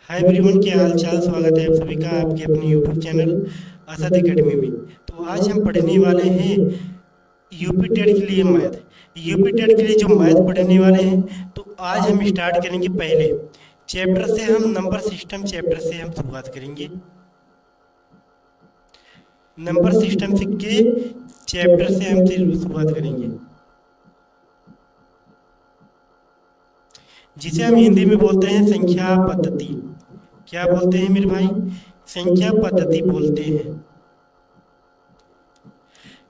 Hi everyone, क्या हाल चाल। स्वागत है आप सभी का आपके अपने यूट्यूब चैनल असद एकेडमी में। तो आज हम पढ़ने वाले हैं यूपी टेट के लिए मैथ। यूपी टेट के लिए जो मैथ पढ़ने वाले हैं, तो आज हम स्टार्ट करेंगे पहले चैप्टर से। हम नंबर सिस्टम चैप्टर से हम शुरुआत करेंगे। नंबर सिस्टम से के चैप्टर से हम शुरुआत करेंगे, जिसे हम हिंदी में बोलते हैं संख्या पद्धति। क्या बोलते हैं मेरे भाई? संख्या पद्धति बोलते हैं।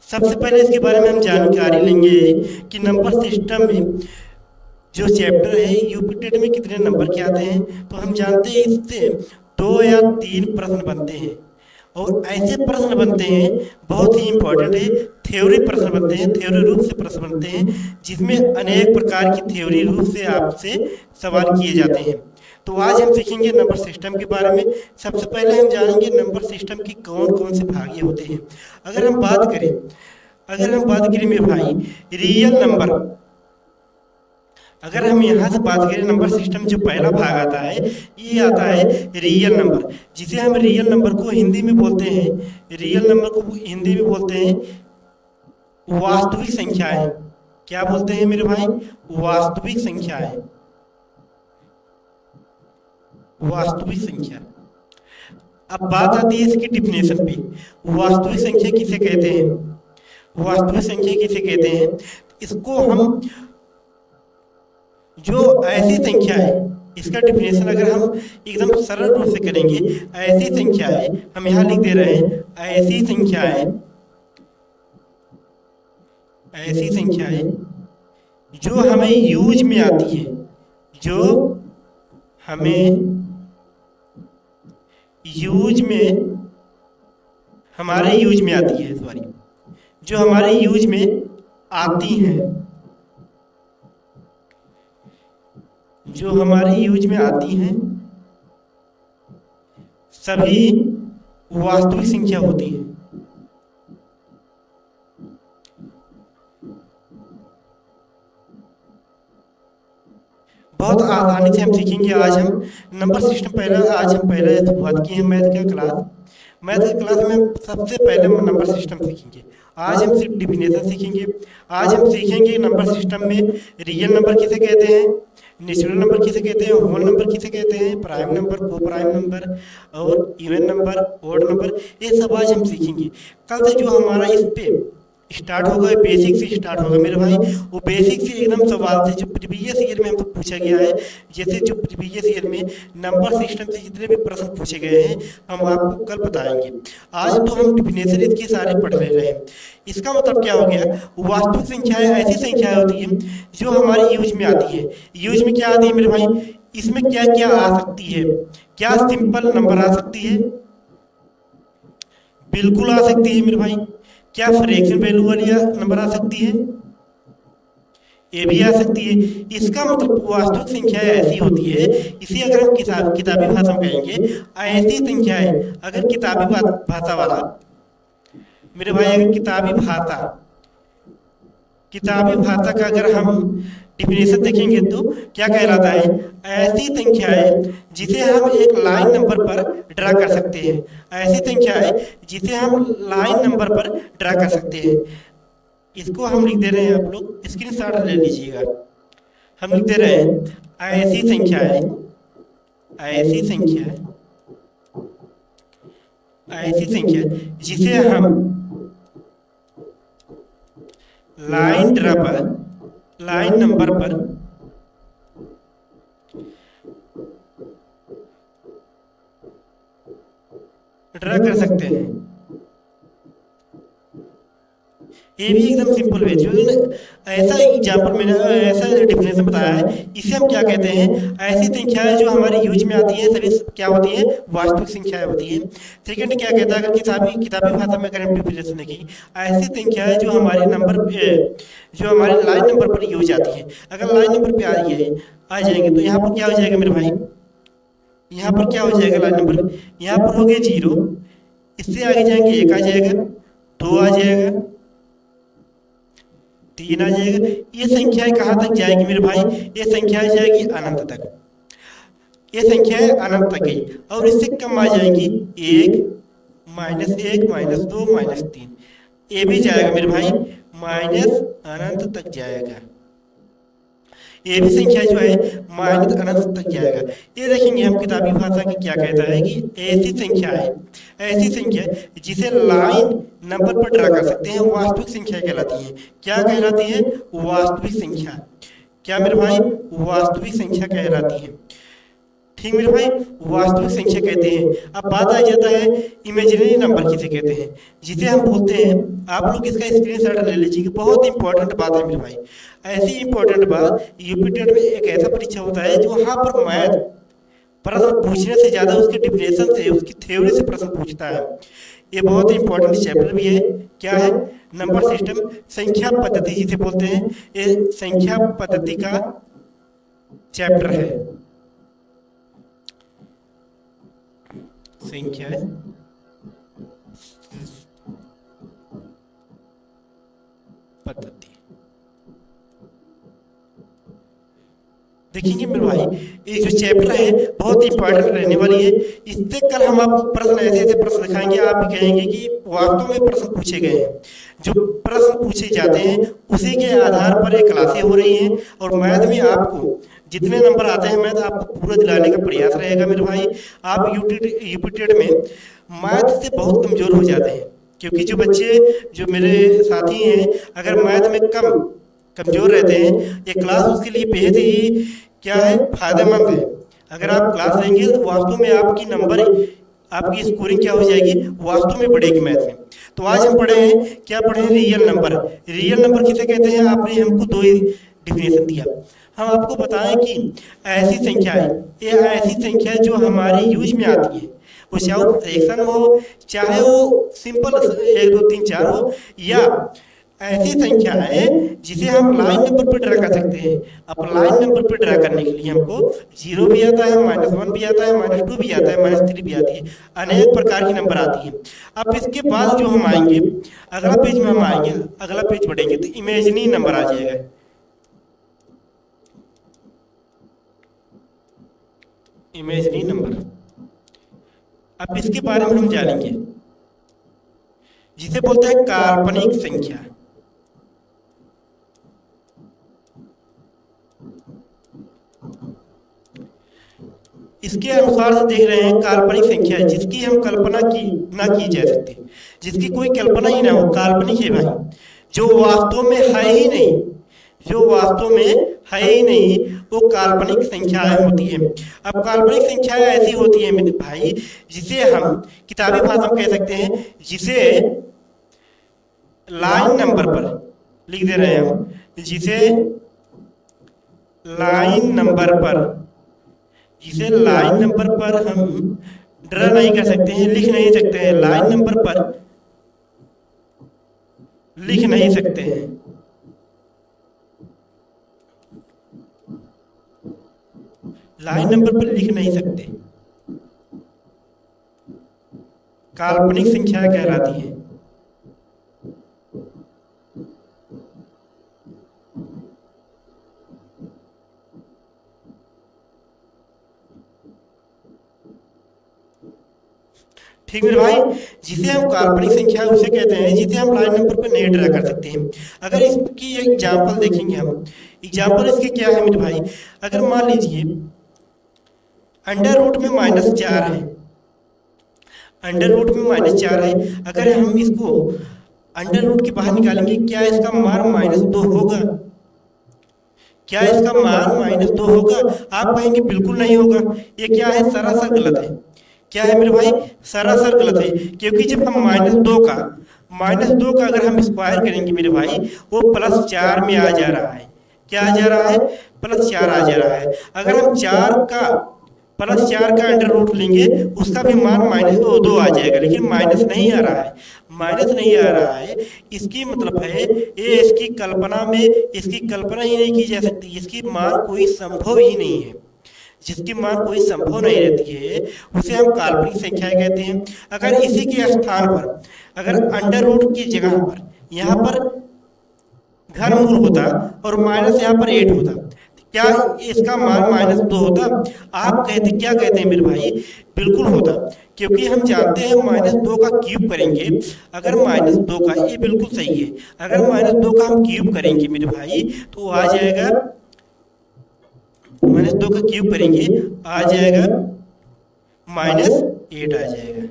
सबसे पहले इसके बारे में हम जानकारी लेंगे कि नंबर सिस्टम में जो चैप्टर है यूपी टेट में कितने नंबर के आते हैं। तो हम जानते हैं इससे 2 या 3 प्रश्न बनते हैं, और ऐसे प्रश्न बनते हैं, बहुत ही इंपॉर्टेंट है। थ्योरी प्रश्न बनते हैं, थ्योरी रूप से प्रश्न बनते हैं, जिसमें अनेक प्रकार की थ्योरी रूप से आपसे सवाल किए जाते हैं। तो आज हम सीखेंगे नंबर सिस्टम के बारे में। सबसे पहले हम जानेंगे नंबर सिस्टम की कौन कौन से भाग होते हैं। अगर हम बात करें मेरे भाई रियल नंबर, अगर हम यहाँ से बात करें नंबर सिस्टम, जो पहला भाग आता है ये आता है रियल नंबर, जिसे हम रियल नंबर को हिंदी में बोलते हैं, रियल नंबर को हिंदी में बोलते हैं वास्तविक संख्याएं। क्या बोलते हैं मेरे भाई? वास्तविक संख्याएं, वास्तविक संख्या। अब बात आती है इसकी डिफिनेशन पे। वास्तविक संख्या किसे कहते हैं? वास्तविक संख्या किसे कहते हैं? इसको हम जो ऐसी संख्या है, इसका डिफिनेशन अगर हम एकदम सरल रूप से करेंगे, ऐसी संख्याएं, हम यहाँ लिख दे रहे हैं ऐसी संख्याएं, ऐसी संख्याएं जो हमें यूज में आती है, जो हमें यूज में, हमारे यूज में आती है, सॉरी, जो हमारे यूज में आती हैं, जो हमारे यूज में आती हैं, सभी वास्तविक संख्या होती है। बहुत आसानी से हम सीखेंगे। आज हम नंबर सिस्टम आज हम पहले शुरुआत की है मैथ का क्लास। मैथ की क्लास में सबसे पहले हम नंबर सिस्टम सीखेंगे। आज हम सिर्फ डिफिनेशन सीखेंगे। आज हम सीखेंगे नंबर सिस्टम में रियल नंबर किसे कहते हैं, नेचुरल नंबर किसे कहते हैं, होल नंबर किसे कहते हैं, प्राइम नंबर, को प्राइम नंबर, और इवन नंबर, ओड नंबर, ये सब आज हम सीखेंगे। कल से जो हमारा इस पे स्टार्ट होगा, बेसिक से स्टार्ट होगा मेरे भाई। वो बेसिक से एकदम सवाल थे जो प्रीवियस ईयर में हमको पूछा गया है। जैसे जो प्रीवियस ईयर में नंबर सिस्टम से जितने भी प्रश्न पूछे गए हैं, हम आपको कल बताएंगे। आज तो हम डिफिनेशन इसके सारे पढ़ ले रहे हैं। इसका मतलब क्या हो गया? वास्तविक संख्याएं ऐसी संख्याएं होती हैं जो हमारी यूज में आती है। यूज में क्या आती है मेरे भाई? इसमें क्या क्या आ सकती है? क्या सिंपल नंबर आ सकती है? बिल्कुल आ सकती है मेरे भाई। क्या फ्रैक्शन वैल्यू वाली नंबर आ सकती है? ये भी आ सकती है। इसका मतलब वास्तविक संख्याएं ऐसी होती है, इसी अगर हम किताबी भाषा में कहेंगे, ऐसी संख्याएं, अगर किताबी भाषा वाला मेरे भाई, अगर किताबी भाषा का अगर हम डिफिनेशन देखेंगे तो क्या कहलाता है? ऐसी संख्याएं जिसे हम एक लाइन नंबर पर ड्रा कर सकते हैं। ऐसी संख्याएं जिसे हम लाइन नंबर पर ड्रा कर सकते हैं। इसको हम लिख दे रहे हैं, आप लोग स्क्रीनशॉट ले लीजिएगा। हम लिख दे रहे हैं ऐसी संख्याएं, ऐसी संख्या, ऐसी संख्या जिसे हम लाइन नंबर पर ड्रा कर सकते हैं। ये भी एकदम सिंपल वे, जो ऐसा एग्जाम्पल मैंने ऐसा डिफिनेशन बताया है, इसे हम क्या कहते हैं? ऐसी संख्याएं जो हमारी यूज में आती है, सभी क्या होती है? वास्तविक संख्याएं होती है। सेकंड क्या कहता है? अगर किताबी भाषा में अगर हम डिफिनेशन देखें, ऐसी संख्याएं जो हमारे जो हमारे लाइन नंबर पर यूज आती है। अगर लाइन नंबर पे आ जाएंगे तो यहाँ पर क्या हो जाएगा मेरे भाई? यहाँ पर क्या हो जाएगा? लाइन नंबर यहाँ पर हो गए 0, इससे आगे जाएंगे 1 आ जाएगा, 2 आ जाएगा, 3 आ जाएगा। ये संख्याएं कहाँ तक जाएगी मेरे भाई? ये संख्याएं जाएगी अनंत तक। ये संख्या है अनंत तक गई और इससे कम आ जाएगी 1 -1 -2 -3, ये भी जाएगा मेरे भाई माइनस अनंत तक जाएगा। ये भी संख्या जो है माइनस अनंत तक जाएगा। ये देखेंगे हम किताबी भाषा की क्या कहता है कि ऐसी संख्या है, ऐसी संख्या जिसे लाइन नंबर पर ड्रा कर सकते हैं वास्तविक संख्या कहलाती है। क्या कहलाती है? वास्तविक संख्या। क्या मेरे भाई? वास्तविक संख्या कहलाती है। ठीक मेरे भाई, वास्तविक संख्या कहते हैं। अब बात आ जाता है इमेजिनरी नंबर किसे कहते हैं, जिसे हम बोलते हैं, आप लोग इसका स्क्रीनशॉट ले लीजिए, बहुत इंपॉर्टेंट बात है मेरे भाई। ऐसी इंपॉर्टेंट बात यूपीटेट में एक ऐसा परीक्षा होता है जो वहाँ पर मैथ प्रश्न पूछने से ज्यादा उसके डिफिनेशन से, उसकी थ्योरी से प्रश्न पूछता है। ये बहुत इंपॉर्टेंट चैप्टर भी है। क्या है? नंबर सिस्टम, संख्या पद्धति जिसे बोलते हैं, ये संख्या पद्धति का चैप्टर है। संख्या पद्धति देखेंगे मेरे भाई, ये जो चैप्टर है बहुत इंपॉर्टेंट रहने वाली है। इससे कल हम आपको प्रश्न ऐसे ऐसे प्रश्न दिखाएंगे, आप भी कहेंगे कि वास्तव में प्रश्न पूछे गए हैं। जो प्रश्न पूछे जाते हैं उसी के आधार पर ये क्लासें हो रही हैं और मैथ में आपको जितने नंबर आते हैं मैथ आपको पूरा दिलाने का प्रयास रहेगा मेरे भाई। आप यूपीटेट में मैथ से बहुत कमजोर हो जाते हैं, क्योंकि जो बच्चे जो मेरे साथी हैं अगर मैथ में कमजोर रहते हैं, ये क्लास उसके लिए बेहद ही क्या है, फायदेमंद है। अगर आप क्लास लेंगे तो वास्तव में आपकी नंबर, आपकी स्कोरिंग क्या हो जाएगी, वास्तव में बढ़ेगी मैथ में। तो आज हम पढ़े हैं, क्या पढ़े हैं? Real number. रियल नंबर किसे कहते हैं? आपने हमको दो ही डिफिनेशन दिया। हम आपको बताएं कि ऐसी संख्या है, ये ऐसी संख्या है जो हमारे यूज में आती है, वो चाहे वो फ्रैक्शन में हो, चाहे वो सिंपल 1 2 3 4 हो, या ऐसी संख्या है जिसे हम लाइन नंबर पर ड्रा कर सकते हैं। अब लाइन नंबर पर ड्रा करने के लिए हमको 0 भी आता है, -1 भी आता है, -2 भी आता है, -3 भी आती है, अनेक प्रकार की नंबर आती है। अब इसके बाद जो हम आएंगे, अगला पेज में हम आएंगे, अगला पेज बढ़ेंगे तो इमेजिनरी नंबर आ जाएगा। इमेजिनरी नंबर, अब इसके बारे में हम जानेंगे, जिसे बोलते हैं काल्पनिक संख्या। इसके अनुसार से देख रहे हैं काल्पनिक संख्या है जिसकी हम कल्पना ना की जा सकती, जिसकी कोई कल्पना ही ना हो, काल्पनिक है भाई, जो वास्तव में है ही नहीं, जो वास्तव में है ही नहीं, वो काल्पनिक संख्याएं होती है। अब काल्पनिक संख्याएं ऐसी होती है मेरे भाई जिसे हम किताबी भाषा में कह सकते हैं, जिसे लाइन नंबर पर लिख दे रहे हैं हम, जिसे लाइन नंबर पर, जिसे लाइन नंबर पर हम ड्रा नहीं कर सकते हैं, लिख नहीं सकते हैं, लाइन नंबर पर लिख नहीं सकते हैं। लाइन नंबर पर लिख नहीं सकते, काल्पनिक संख्या कहलाती है। ठीक मेरे भाई, जिसे हम काल्पनिक संख्या उसे कहते हैं जिसे हम लाइन नंबर पर नहीं ड्रा कर सकते हैं। अगर इसकी एग्जांपल देखेंगे हम, एग्जांपल इसके क्या है मेरे भाई, अगर मान लीजिए अंडर रूट में -4 है, अंडर रूट में -4 है, अगर हम इसको अंडर रूट के बाहर निकालेंगे, क्या इसका मान -2 होगा? क्या इसका मान -2 होगा? आप कहेंगे बिल्कुल नहीं होगा। ये क्या है? सरासर गलत है। क्या है मेरे भाई? सरासर गलत है, क्योंकि जब हम -2 का अगर हम स्क्वायर करेंगे मेरे भाई, वो +4 में आ जा रहा है। क्या आ जा रहा है? +4 आ जा रहा है। अगर हम +4 का अंडर रूट लेंगे, उसका भी मान -2 आ जाएगा, लेकिन माइनस नहीं आ रहा है, माइनस नहीं आ रहा है। इसकी मतलब है ये इसकी कल्पना में, इसकी कल्पना ही नहीं की जा सकती, इसकी मान कोई संभव ही नहीं है। जिसकी मान कोई संभव नहीं रहती है उसे हम काल्पनिक संख्याएं कहते हैं। अगर इसी के स्थान पर, अगर अंडर रूट की जगह पर यहाँ पर घनमूल होता और माइनस यहाँ पर 8 होता, क्या इसका मान -2 होता? आप कहते क्या कहते हैं मेरे भाई, बिल्कुल होता, क्योंकि हम जानते हैं -2 का क्यूब करेंगे, अगर -2 का, ये बिल्कुल सही है, अगर -2 का हम क्यूब करेंगे मेरे भाई तो आ जाएगा, -2 का क्यूब करेंगे आ जाएगा -8 आ जाएगा।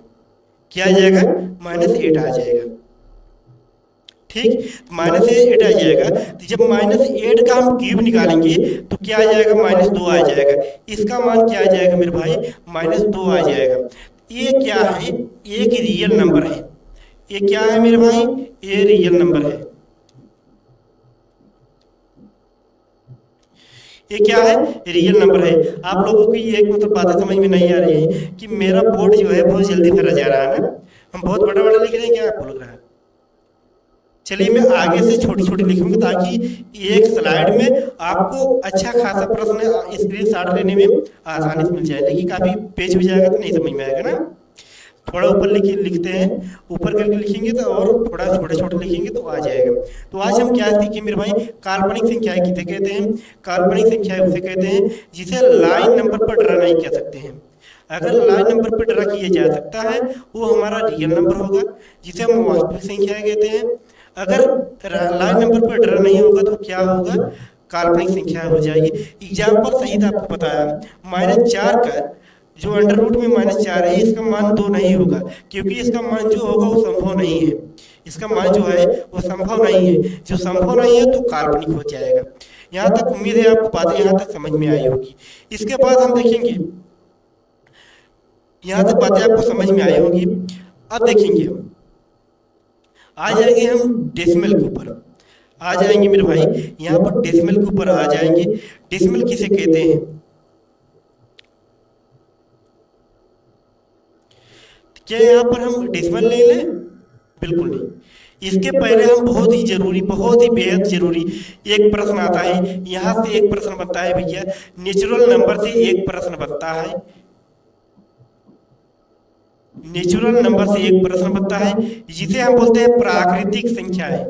क्या आ जाएगा? -8 आ जाएगा। ठीक, -8 आ जाएगा। तो जब -8 का हम क्यूब निकालेंगे तो क्या आ जाएगा? -2 आ जाएगा। इसका मान क्या आ जाएगा मेरे भाई? -2 आ जाएगा। ये क्या है? एक रियल नंबर है। ये क्या है मेरे भाई? ये रियल नंबर है। ये क्या है? रियल नंबर है। आप लोगों को ये एक मतलब बातें समझ में नहीं आ रही है कि मेरा बोर्ड जो है बहुत जल्दी भरा जा रहा है ना, हम बहुत बड़ा बड़ा लिख रहे हैं, क्या आपको लग रहा है? चलिए मैं आगे से छोटी छोटी लिखूंगा ताकि एक स्लाइड में आपको अच्छा खासा प्रश्न स्क्रीनशॉट लेने में आसानी से मिल जाए, लेकिन काफी पेज हो जाएगा तो नहीं समझ में आएगा ना। थोड़ा ऊपर लिखते हैं, ऊपर करके लिखेंगे तो, और थोड़ा छोटे छोटे लिखेंगे तो आ जाएगा। तो आज हम क्या सीखेंगे मेरे भाई? काल्पनिक संख्याएं किसे कहते हैं? काल्पनिक संख्याएं उसे कहते हैं जिसे लाइन नंबर पर ड्रा नहीं कर सकते हैं। अगर लाइन नंबर पर ड्रा किया जा सकता है वो हमारा रियल नंबर होगा, जिसे हम वास्तविक संख्याएं कहते हैं। अगर लाइन नंबर पर ड्रा नहीं होगा तो क्या होगा? काल्पनिक संख्या हो जाएगी। एग्जाम्पल सहित आपको बताया, -4 का जो अंडर रूट में -4 है, इसका मान 2 नहीं होगा, क्योंकि इसका मान जो होगा वो संभव नहीं है। इसका मान जो है वो संभव नहीं है, जो संभव नहीं है तो काल्पनिक हो जाएगा। यहाँ तक उम्मीद है आपको बातें यहाँ तक समझ में आई होगी। इसके बाद हम देखेंगे, यहाँ तक बातें आपको समझ में आई होगी। अब देखेंगे, आ जाएंगे हम डेसिमल के ऊपर। आ जाएंगे मेरे भाई, यहाँ पर डेसिमल के ऊपर आ जाएंगे। डेसिमल किसे कहते हैं? क्या यहाँ पर हम डेसिमल ले लें? बिल्कुल नहीं। इसके पहले हम बहुत ही जरूरी, बहुत ही बेहद जरूरी एक प्रश्न आता है। यहाँ से एक प्रश्न बनता है भैया, नेचुरल नंबर से एक प्रश्न बनता है। नेचुरल नंबर से एक प्रश्न बनता है, जिसे हम बोलते हैं प्राकृतिक संख्याएं।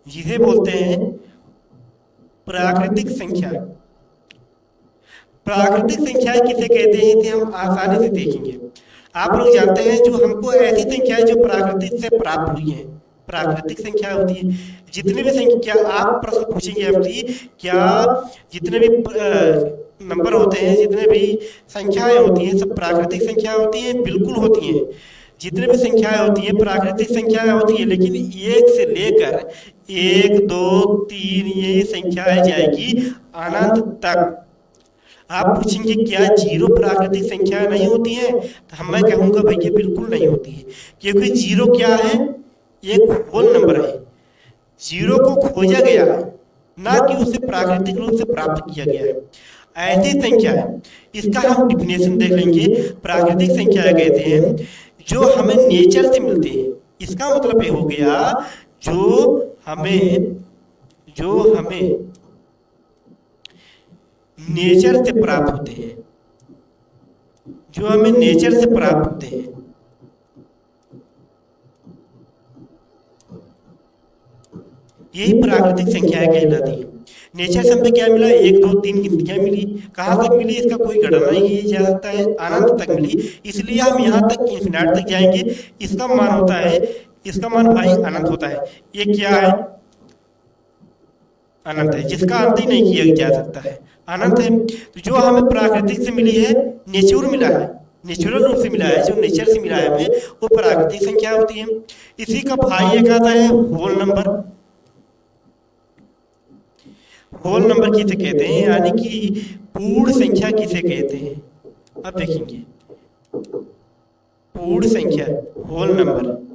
जिसे बोलते हैं प्राकृतिक संख्या। प्राकृतिक संख्याएं किसे कहते हैं इसे हम आसानी से देखेंगे। आप लोग जानते हैं जो हमको ऐसी संख्याएं जो प्राकृतिक से प्राप्त हुई हैं, प्राकृतिक संख्या होती है। जितने भी संख्या, आप प्रश्न पूछेंगे हमसे, क्या जितने भी नंबर होते हैं, जितने भी संख्याएं होती हैं, सब प्राकृतिक संख्या होती हैं? बिल्कुल होती हैं। जितने भी संख्याएं होती हैं प्राकृतिक संख्याएं होती है, लेकिन 1 से लेकर 1, 2, 3 ये संख्याएं जाएगी अनंत तक। आप पूछेंगे क्या 0 प्राकृतिक संख्या नहीं होती है? तो मैं कहूंगा भैया बिल्कुल नहीं होती है, क्योंकि 0 क्या है? एक होल नंबर है। 0 को खोजा गया है, ना कि उसे प्राकृतिक रूप से प्राप्त किया गया है। ऐसी संख्या है, इसका हम डिफिनेशन देख लेंगे। प्राकृतिक संख्या कहते हैं जो हमें नेचर से मिलते हैं। इसका मतलब ये हो गया जो हमें नेचर से प्राप्त होते हैं, जो हमें नेचर से प्राप्त होते हैं। यही प्राकृतिक संख्याएं कहलाती है। नेचर से हमें क्या मिला? 1, 2, 3 गिनतियां मिली। कहाँ तक मिली? इसका कोई गणना नहीं किया जा सकता है, अनंत तक मिली। इसलिए हम यहाँ तक इन्फिनिट तक जाएंगे। इसका मान होता है, इसका मान भाई अनंत होता है। ये क्या है? अनंत है, जिसका अंत ही नहीं किया जा सकता है, अनंत है। तो जो हमें प्राकृतिक से मिली है, नेचुरल मिला है, नेचुरल रूप से मिला है, जो नेचर से मिला है हमें, वो प्राकृतिक संख्या होती है। इसी का भाई एक आता है होल नंबर। होल नंबर किसे कहते हैं, यानी कि पूर्ण संख्या किसे कहते हैं? अब देखेंगे, पूर्ण संख्या, होल नंबर।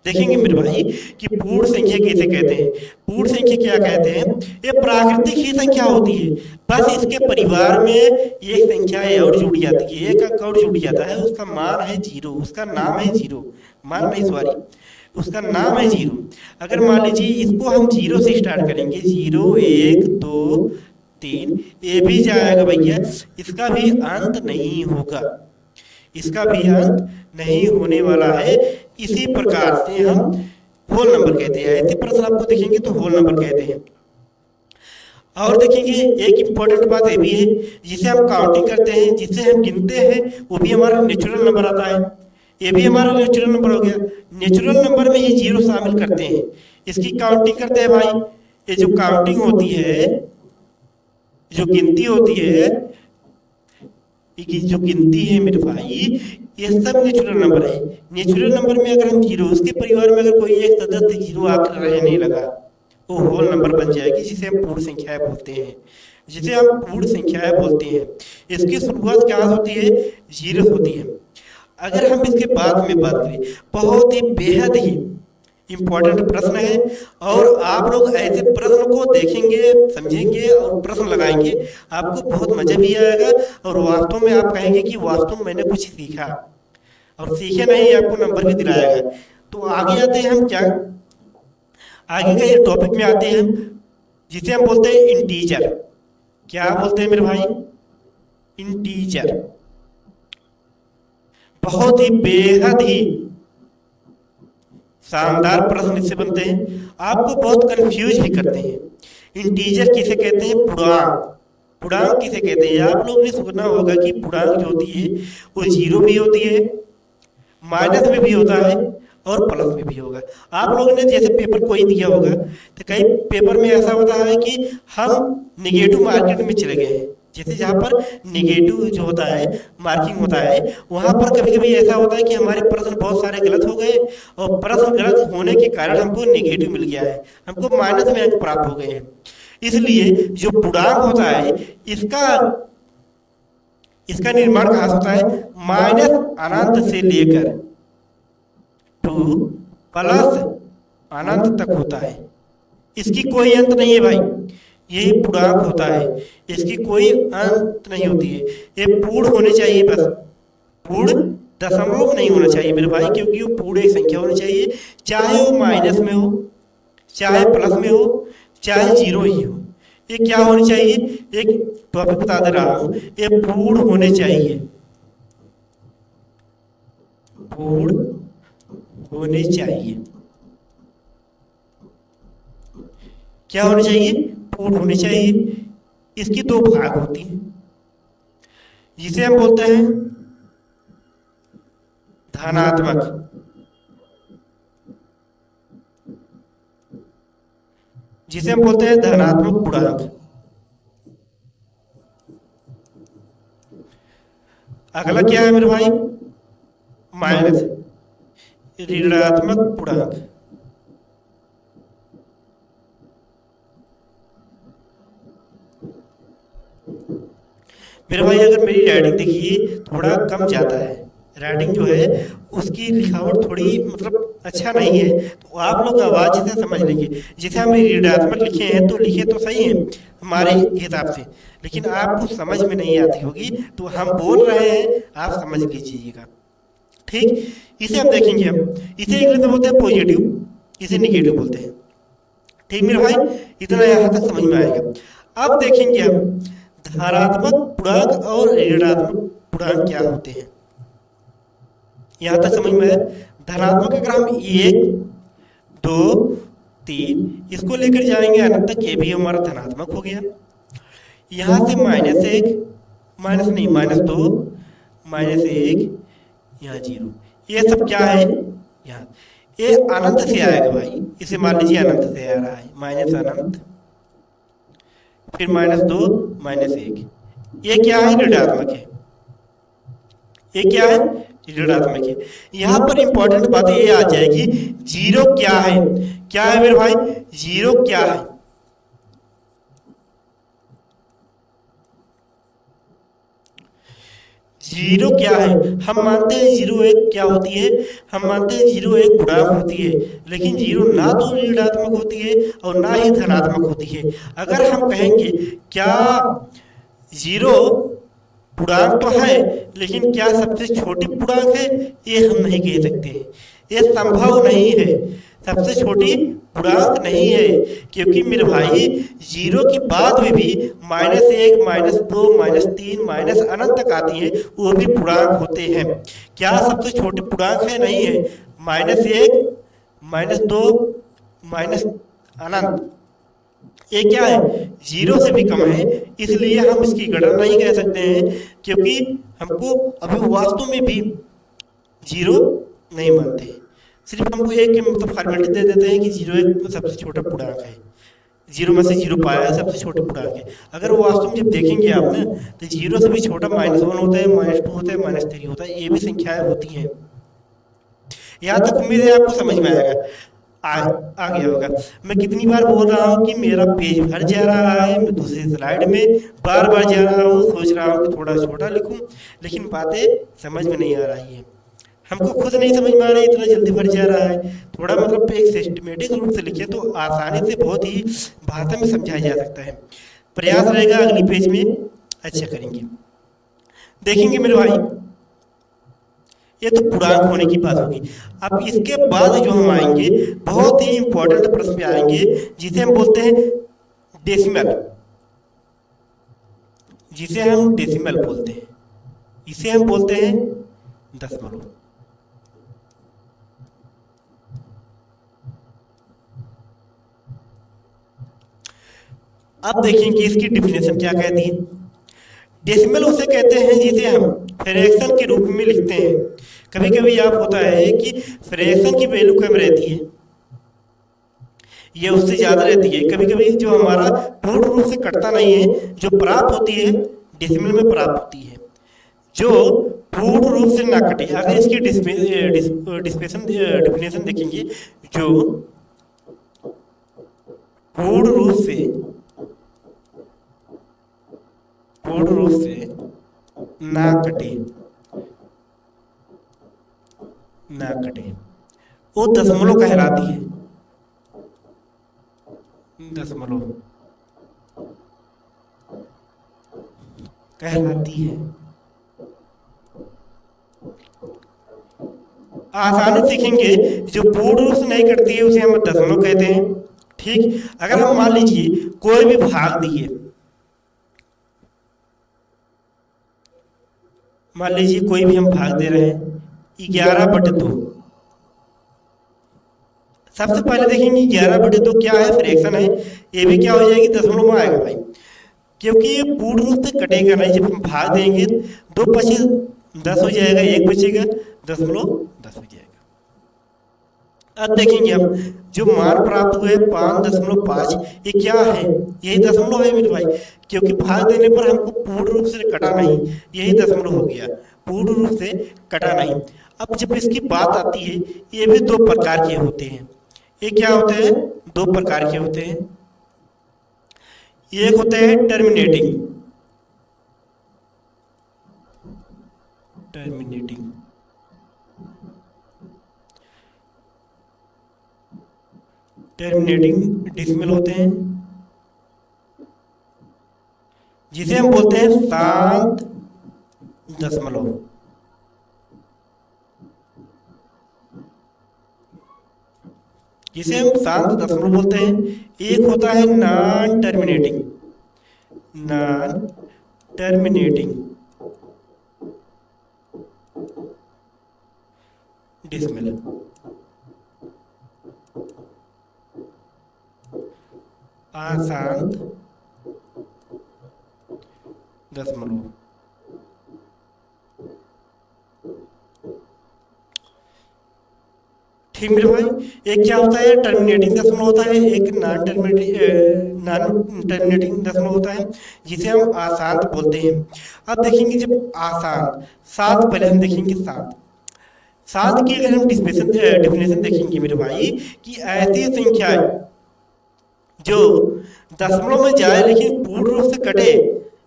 देखेंगे मेरे भाई कि पूर्ण संख्या किसे कहते हैं। पूर्ण संख्या क्या कहते हैं? ये प्राकृतिक ही संख्या होती है, बस इसके परिवार में एक संख्या और जुड़ जाती है, एक अंक और जुड़ जाता है, उसका मान है 0, उसका नाम है 0। मान नहीं, सॉरी, उसका नाम है 0। अगर मान लीजिए इसको हम 0 से स्टार्ट करेंगे, 0, 1, 2, 3, ये भी जाएगा भैया, इसका भी अंत नहीं होगा, इसका भी अंत नहीं होने वाला है। इसी प्रकार से हम होल नंबर कहते हैं। ऐसे प्रश्न आपको देखेंगे तो होल नंबर कहते हैं। और देखेंगे एक इम्पॉर्टेंट बात ये भी है, जिसे हम काउंटिंग करते हैं, जिसे हम गिनते हैं, वो भी हमारा नेचुरल नंबर आता है। ये भी हमारा नेचुरल नंबर हो गया। नेचुरल नंबर में ये जीरो शामिल करते हैं, इसकी काउंटिंग करते हैं भाई। ये जो काउंटिंग होती है, जो गिनती होती है, ये जो गिनती है मेरे भाई, ये सब नेचुरल नंबर है। नेचुरल नंबर में अगर हम जीरो, उसके परिवार में अगर कोई एक सदस्य जीरो आकर रहने लगा, वो होल नंबर बन जाएगी, जिसे हम पूर्ण संख्याएं बोलते हैं। जिसे हम पूर्ण संख्याएं बोलते हैं। इसकी शुरुआत क्या होती है? जीरो होती है। अगर हम इसके बाद में बात करें, बहुत ही बेहद ही इम्पोर्टेंट प्रश्न है, और आप लोग ऐसे प्रश्न को देखेंगे, समझेंगे और प्रश्न लगाएंगे, आपको बहुत मजा भी आएगा, और वास्तव में आप कहेंगे कि वास्तव में मैंने कुछ सीखा, और सीखे नहीं आपको नंबर भी दिलाएगा। तो आगे आते हैं हम, क्या आगे का ये टॉपिक में आते हैं, जिसे हम बोलते हैं इंटीजर। क्या बोलते हैं मेरे भाई? इंटीजर। बहुत ही बेहद ही शानदार प्रश्न इससे बनते हैं, आपको बहुत कंफ्यूज भी करते हैं। इंटीजर किसे कहते हैं? पूर्णांक। पूर्णांक किसे कहते हैं? आप लोगों ने सुना होगा कि पूर्णांक जो होती है वो जीरो भी होती है, माइनस में भी होता है, और प्लस में भी होगा। आप लोगों ने जैसे पेपर कोई दिया होगा, तो कई पेपर में ऐसा होता है कि हम निगेटिव मार्किंग में चले गए हैं। जैसे जहाँ पर निगेटिव जो होता है मार्किंग होता है, वहाँ पर कभी कभी ऐसा होता है कि हमारे प्रश्न बहुत सारे गलत हो गए, और प्रश्न गलत होने के कारण हमको निगेटिव मिल गया है, हमको माइनस में अंक प्राप्त हो गए हैं। इसलिए जो पूर्णांक होता है, इसका निर्माण कहाँ से होता है? माइनस अनंत से लेकर टू प्लस अनंत तक होता है। इसकी कोई अंत नहीं है भाई, यही पूर्णांक होता है, इसकी कोई अंत नहीं होती है। ये पूर्ण होने चाहिए, बस पूर्ण दशमलव नहीं होना चाहिए मेरे भाई, क्योंकि वो पूर्ण एक संख्या होनी चाहिए, चाहे वो माइनस में हो, चाहे प्लस में हो, चाहे जीरो ही हो। ये क्या होनी चाहिए? एक टॉपिक बता दे रहा हूं, ये पूर्ण होने चाहिए, पूर्ण होने चाहिए। क्या होने चाहिए? पूर्ण होने चाहिए। इसकी दो भाग होती हैं, जिसे हम बोलते हैं धनात्मक, जिसे हम बोलते हैं धनात्मक पूर्णांक। अगला क्या है मेरे भाई? माइनस ऋणात्मक पूर्णांक। मेरे भाई अगर मेरी राइटिंग देखिए थोड़ा कम जाता है, राइटिंग जो है उसकी लिखावट थोड़ी मतलब अच्छा नहीं है, तो आप लोग आवाज से समझ लेंगे। जैसे हम ऋणात्मक लिखे हैं तो लिखे तो सही है हमारे हिसाब से, लेकिन आपको समझ में नहीं आती होगी, तो हम बोल रहे हैं, आप समझ लीजिएगा। ठीक, इसे हम देखेंगे। हम इसे इंग्लिश में बोलते हैं पॉजिटिव, इसे निगेटिव बोलते हैं। ठीक मेरे भाई, इतना यहाँ तक समझ में आएगा। अब देखेंगे हम धनात्मक पूर्णांक और ऋणात्मक पूर्णांक क्या होते हैं। यहां तक समझ में है। धनात्मक अगर हम 1 2 3 इसको लेकर जाएंगे अनंत तक, ये भी हमारा धनात्मक हो गया। यहां से -1 माइनस नहीं -2 -1 यहाँ 0, ये सब क्या है? यहाँ ये अनंत से आएगा भाई, इसे मान लीजिए अनंत से आ रहा है, माइनस अनंत, फिर -2 -1, ये क्या है? ऋणात्मक है। ये क्या है? ऋणात्मक है। यहां पर इंपॉर्टेंट बात ये आ जाएगी, जीरो क्या है? क्या है मेरे भाई? जीरो क्या है? जीरो क्या है? हम मानते हैं जीरो एक क्या होती है? हम मानते हैं जीरो एक पूर्णांक होती है, लेकिन जीरो ना तो ऋणात्मक होती है और ना ही धनात्मक होती है। अगर हम कहेंगे क्या जीरो पूर्णांक तो है, लेकिन क्या सबसे छोटी पूर्णांक है? ये हम नहीं कह सकते हैं, ये संभव नहीं है। सबसे छोटी पूर्णांक नहीं है, क्योंकि मेरे भाई जीरो के बाद में भी -1, -2, -3, माइनस अनंत तक आती है, वो भी पूर्णांक होते हैं। क्या सबसे छोटे पूर्णांक है? नहीं है। -1, -2, माइनस अनंत, ये क्या है? जीरो से भी कम है, इसलिए हम इसकी गणना नहीं कर सकते हैं, क्योंकि हमको अभी वास्तव में भी जीरो नहीं मानते। सिर्फ हमको एक मतलब फॉर्मेलिटी दे देते हैं कि जीरो एक सबसे छोटा पूर्णांक है, जीरो में से जीरो पाया है, सबसे छोटे पूर्णांक है। अगर वो वास्तव में जब देखेंगे आप ना, तो जीरो से भी छोटा -1 होता है, -2 होता है, -3 होता है, ये भी संख्याएं होती हैं। यहाँ तक उम्मीद है आपको समझ में आएगा, आ गया होगा। मैं कितनी बार बोल रहा हूँ कि मेरा पेज भर जा रहा है, मैं दूसरी स्लाइड में बार बार जा रहा हूँ, सोच रहा हूँ कि थोड़ा छोटा लिखूं, लेकिन बातें समझ में नहीं आ रही है, हमको खुद नहीं समझ में आ रहा है, इतना जल्दी भर जा रहा है। थोड़ा मतलब एक सिस्टमेटिक रूप से लिखे तो आसानी से बहुत ही भाषा में समझाया जा सकता है। प्रयास रहेगा अगली पेज में अच्छा करेंगे। देखेंगे मेरे भाई, ये तो पूर्णांक होने की बात होगी। अब इसके बाद जो हम आएंगे, बहुत ही इंपॉर्टेंट प्रश्न पे आएंगे, जिसे हम बोलते हैं डेसिमल, जिसे हम डेसिमल बोलते हैं, इसे हम बोलते हैं दशमलव। अब देखेंगे इसकी डिफिनेशन क्या कहती है। डेसिमल उसे कहते हैं जिसे हम फ्रैक्शन के रूप में लिखते हैं। कभी कभी आप होता है कि फ्रैक्शन की वैल्यू कम रहती है, ये उससे ज्यादा रहती है। कभी कभी जो हमारा पूर्ण रूप से कटता नहीं है, जो प्राप्त होती है डेसिमल में प्राप्त होती है, जो पूर्ण रूप से ना कटे। अगर इसकी डिफिनेशन देखेंगे, जो पूर्ण रूप से ना कटे वो दशमलव कहलाती है, दशमलव कहलाती है। आसानी सीखेंगे, जो पूर्ण रूप से नहीं कटती है उसे हम दशमलव कहते हैं। ठीक, अगर हम मान लीजिए कोई भी भाग दिए, मान लीजिए कोई भी हम भाग दे रहे हैं 11/2, सबसे पहले देखेंगे 11/2 क्या है, फ्रैक्शन है, ये भी क्या हो जाएगी, दशमलव में आएगा भाई, क्योंकि ये पूर्ण रूप से कटेगा नहीं। जब हम भाग देंगे 2 पचे 10 हो जाएगा, 1 बचेगा, दशमलव 10 हो जाएगा। अब देखेंगे हम जो मान प्राप्त हुए 5.5, ये क्या है, यही दशमलव है मेरे भाई, क्योंकि भाग देने पर हमको पूर्ण रूप से कटा नहीं, यही दशमलव हो गया, पूर्ण रूप से कटा नहीं। अब जब इसकी बात आती है, ये भी 2 प्रकार के होते हैं। ये क्या होते हैं, 2 प्रकार के होते हैं। एक होता है टर्मिनेटिंग, डेसिमल होते हैं, जिसे हम बोलते हैं शांत दशमलव। जिसे हम शांत दशमलव बोलते हैं। एक होता है नॉन टर्मिनेटिंग डेसिमल, अशांत दशमलव। ठीक मेरे भाई, एक क्या होता है, टर्मिनेटिंग दशमलव होता है, एक नॉन टर्मिनेटिंग दशमलव होता है, जिसे हम अशांत बोलते हैं। अब देखेंगे जब अशांत, सात पहले हम देखेंगे सात की अगर हम डिफिनेशन देखेंगे मेरे भाई, कि ऐसी संख्याएं जो दशमलव में जाए लेकिन पूर्ण रूप से कटे,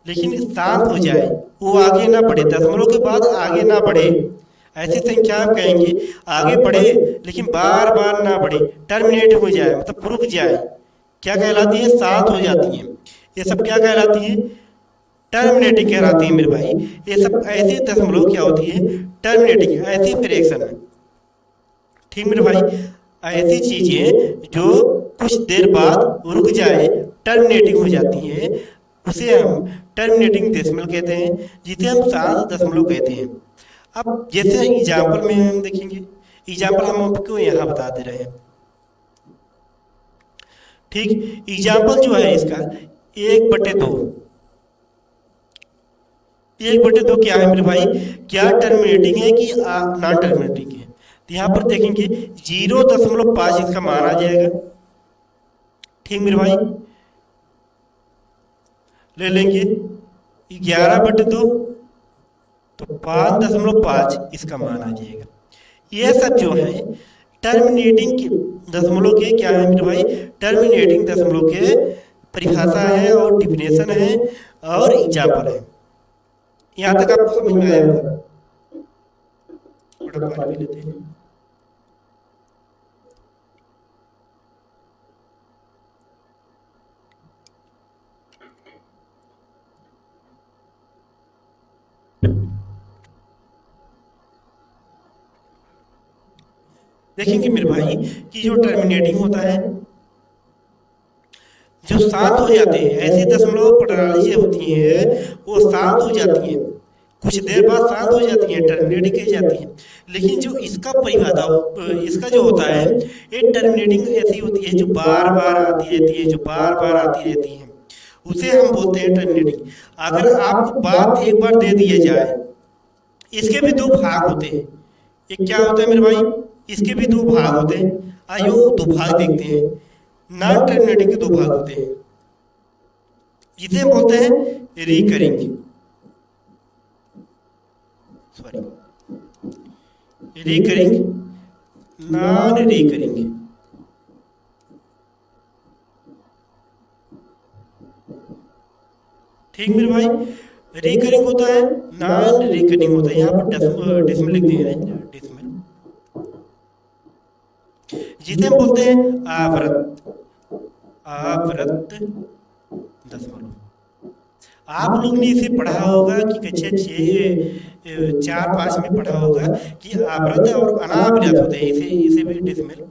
लेकिन शांत हो जाए, वो आगे ना बढ़े, दशमलव के बाद आगे ना बढ़े, ऐसी संख्या हम कहेंगे। आगे बढ़े लेकिन बार बार ना बढ़े, टर्मिनेट हो जाए, मतलब रुक जाए, क्या कहलाती है, शांत हो जाती है। ये सब क्या कहलाती है, टर्मिनेटिंग कहलाती है मेरे भाई। ये सब ऐसी दशमलव क्या होती है, टर्मिनेटिंग, ऐसी फ्रैक्शन। ठीक मेरे भाई, ऐसी चीजें जो कुछ देर बाद रुक जाए, टर्मिनेटिंग हो जाती है, उसे हम टर्मिनेटिंग डेसिमल कहते हैं, जिसे हम शांत दशमलव कहते हैं। अब जैसे एग्जाम्पल में हम देखेंगे, एग्जाम्पल हम आपको यहाँ बता दे रहे हैं। ठीक, एग्जाम्पल जो है इसका 1/2। 1/2 क्या है मेरे भाई, क्या टर्मिनेटिंग है कि नॉन टर्मिनेटिंग है? तो यहाँ पर देखेंगे 0.5 इसका मान आ जाएगा। ठीक मेरे भाई, ले लेंगे 11/2 तो 5.5 इसका मान आ जाएगा। ये सब जो है टर्मिनेटिंग के दशमलव के क्या है मेरे भाई, टर्मिनेटिंग दशमलव के परिभाषा है और डिफिनेशन है और एग्जाम्पल है। यहाँ तक आपको समझ में आया होगा। थोड़ा पानी पी लेते हैं। देखेंगे मेरे भाई कि जो टर्मिनेटिंग होता है, जो शांत हो जाते हैं, ऐसी दशमलव प्रणाली होती है वो शांत हो जाती है, कुछ देर बाद शांत हो जाती है, टर्मिनेटिंग कही जाती है। लेकिन जो इसका परिभाषा इसका जो होता है, ये टर्मिनेटिंग ऐसी होती है जो बार बार आती रहती है, जो बार बार आती रहती है, उसे हम बोलते हैं टर्मिनेटिंग। अगर आपको बात एक बार दे दिया जाए, इसके भी 2 भाग होते हैं। एक क्या होता है मेरे भाई, इसके भी 2 भाग होते हैं। आइए 2 भाग देखते हैं। नॉन टर्मिनेटिंग के 2 भाग होते हैं, जिसे बोलते हैं recurring, sorry recurring, non recurring. ठीक मेरे भाई, रिकरिंग होता है, नॉन रिकरिंग होता है। यहाँ पर डेसिमल लिख दिए हैं, डेसिमल, जिसे हम बोलते हैं आवृत्त, आवृत्त दशमलव। आप लोग ने इसे पढ़ा होगा कि कक्षा 4-5 में पढ़ा होगा कि आवृत्त और अनावृत्त होते हैं। इसे भी डेसिमल,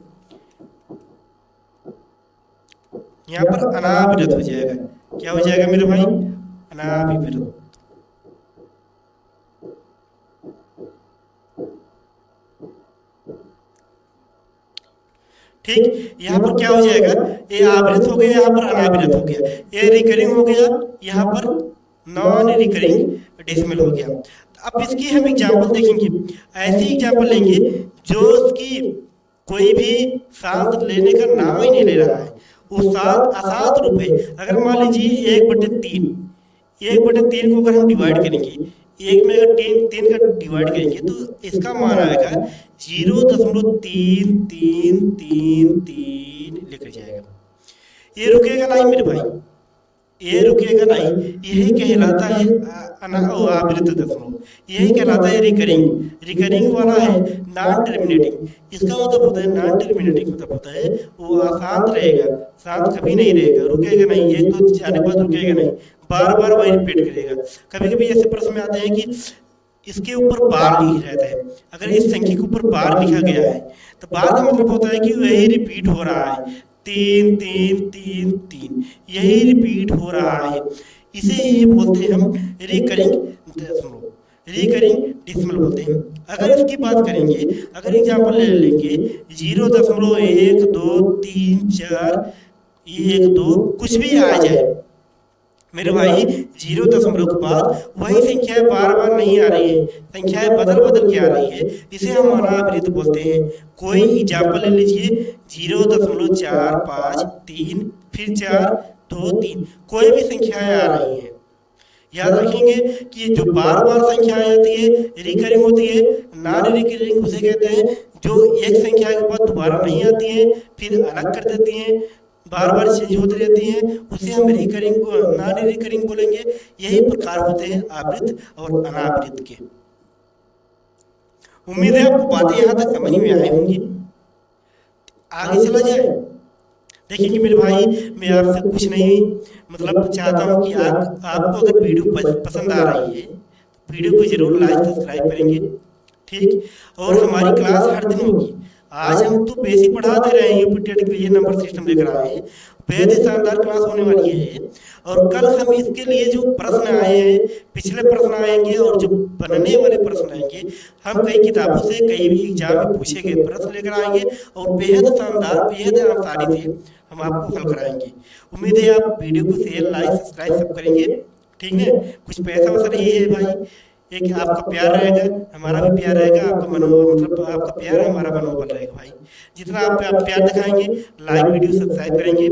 यहाँ पर अनावृत्त हो जाएगा। क्या हो जाएगा मेरे भाई, अनावृत्त। ठीक, यहाँ पर क्या हो जाएगा, ये आवृत हो गया, यहाँ पर अनावृत हो गया, ये रिकरिंग हो गया, यहाँ पर नॉन रिकरिंग डेसिमल हो गया। अब इसकी हम एग्जाम्पल देखेंगे, ऐसी एग्जाम्पल लेंगे जो उसकी कोई भी शांत लेने का नाम ही नहीं ले रहा है, वो शांत अशांत रूप है। अगर मान लीजिए 1/3, 1/3 को अगर हम डिवाइड करेंगे, एक में अगर 3 का डिवाइड करेंगे तो इसका मान आएगा 0.3333 लेकर जाएगा। ये रुकेगा नहीं मेरे भाई, ये रुकेगा नहीं। यही कहलाता है आवृत्त दशमलव, यही कहलाता है रिकरिंग। रिकरिंग वाला है नॉन टर्मिनेटिंग। इसका मतलब होता है, नॉन टर्मिनेटिंग मतलब होता है वो अशांत रहेगा, शांत कभी नहीं रहेगा, रुकेगा नहीं, एक दो जाने बाद रुकेगा नहीं, बार बार वही रिपीट करेगा। कभी कभी ऐसे प्रश्न में आते हैं कि इसके ऊपर बार लिख रहता है, अगर इस संख्या के ऊपर बार लिखा गया है तो बार का मतलब होता है कि वही रिपीट हो रहा है, 3 3 3 3 यही रिपीट हो रहा है। इसे ये बोलते हैं हम रिकरिंग डेसिमल, रिकरिंग डेसिमल बोलते हैं। अगर इसकी बात करेंगे, अगर एग्जाम्पल ले लेंगे 0.1 2 3 4 1 2 कुछ भी आ जाए मेरे भाई, 0 के बाद वही संख्याएं बार बार नहीं आ रही है, संख्याएं बदल बदल के आ रही है, इसे हम अनावृत बोलते हैं। कोई एग्जाम्पल ले लीजिए 0.4 5 3 फिर 4 2 3, कोई भी संख्याएं आ रही है। याद रखेंगे कि जो बार बार संख्याएं आती है रिकरिंग होती है। नॉन रिकरिंग उसे कहते हैं जो एक संख्या के बाद दोबारा नहीं आती है, फिर अलग कर देती हैं, बार बार चेंज होती रहती हैं, उसे हम रिकरिंग नॉन रिकरिंग बोलेंगे। यही प्रकार होते हैं आवृत और अनावृत के। उम्मीद है आपको बातें यहाँ तक समझ में आई होंगी। आगे चला जाए। देखिए मेरे भाई, मैं आपसे कुछ नहीं मतलब चाहता हूँ कि आपको अगर वीडियो पसंद आ रही है तो वीडियो को जरूर लाइक सब्सक्राइब करेंगे। ठीक, और हमारी क्लास हर दिन होगी। आज हम तो बेसिक पढ़ा दे रहे हैं, यूपीटेट के लिए नंबर सिस्टम लेकर आए हैं, बेहद ही शानदार क्लास होने वाली है। और कल हम इसके लिए जो प्रश्न आए हैं, पिछले प्रश्न आएंगे और जो बनने वाले प्रश्न आएंगे, हम कई किताबों से, कई भी एग्जाम में पूछे गए प्रश्न लेकर आएंगे और बेहद शानदार, बेहद आसानी से हम आपको हल कराएंगे। उम्मीद है आप वीडियो को शेयर, लाइक, सब्सक्राइब सब करेंगे, ठीक है। कुछ पैसा वैसा नहीं है भाई, एक आपका प्यार रहेगा, हमारा भी प्यार रहेगा, आपका मतलब आपका प्यार हमारा मनोबल रहेगा भाई। जितना आप प्यार दिखाएंगे, लाइक, वीडियो सब्सक्राइब करेंगे,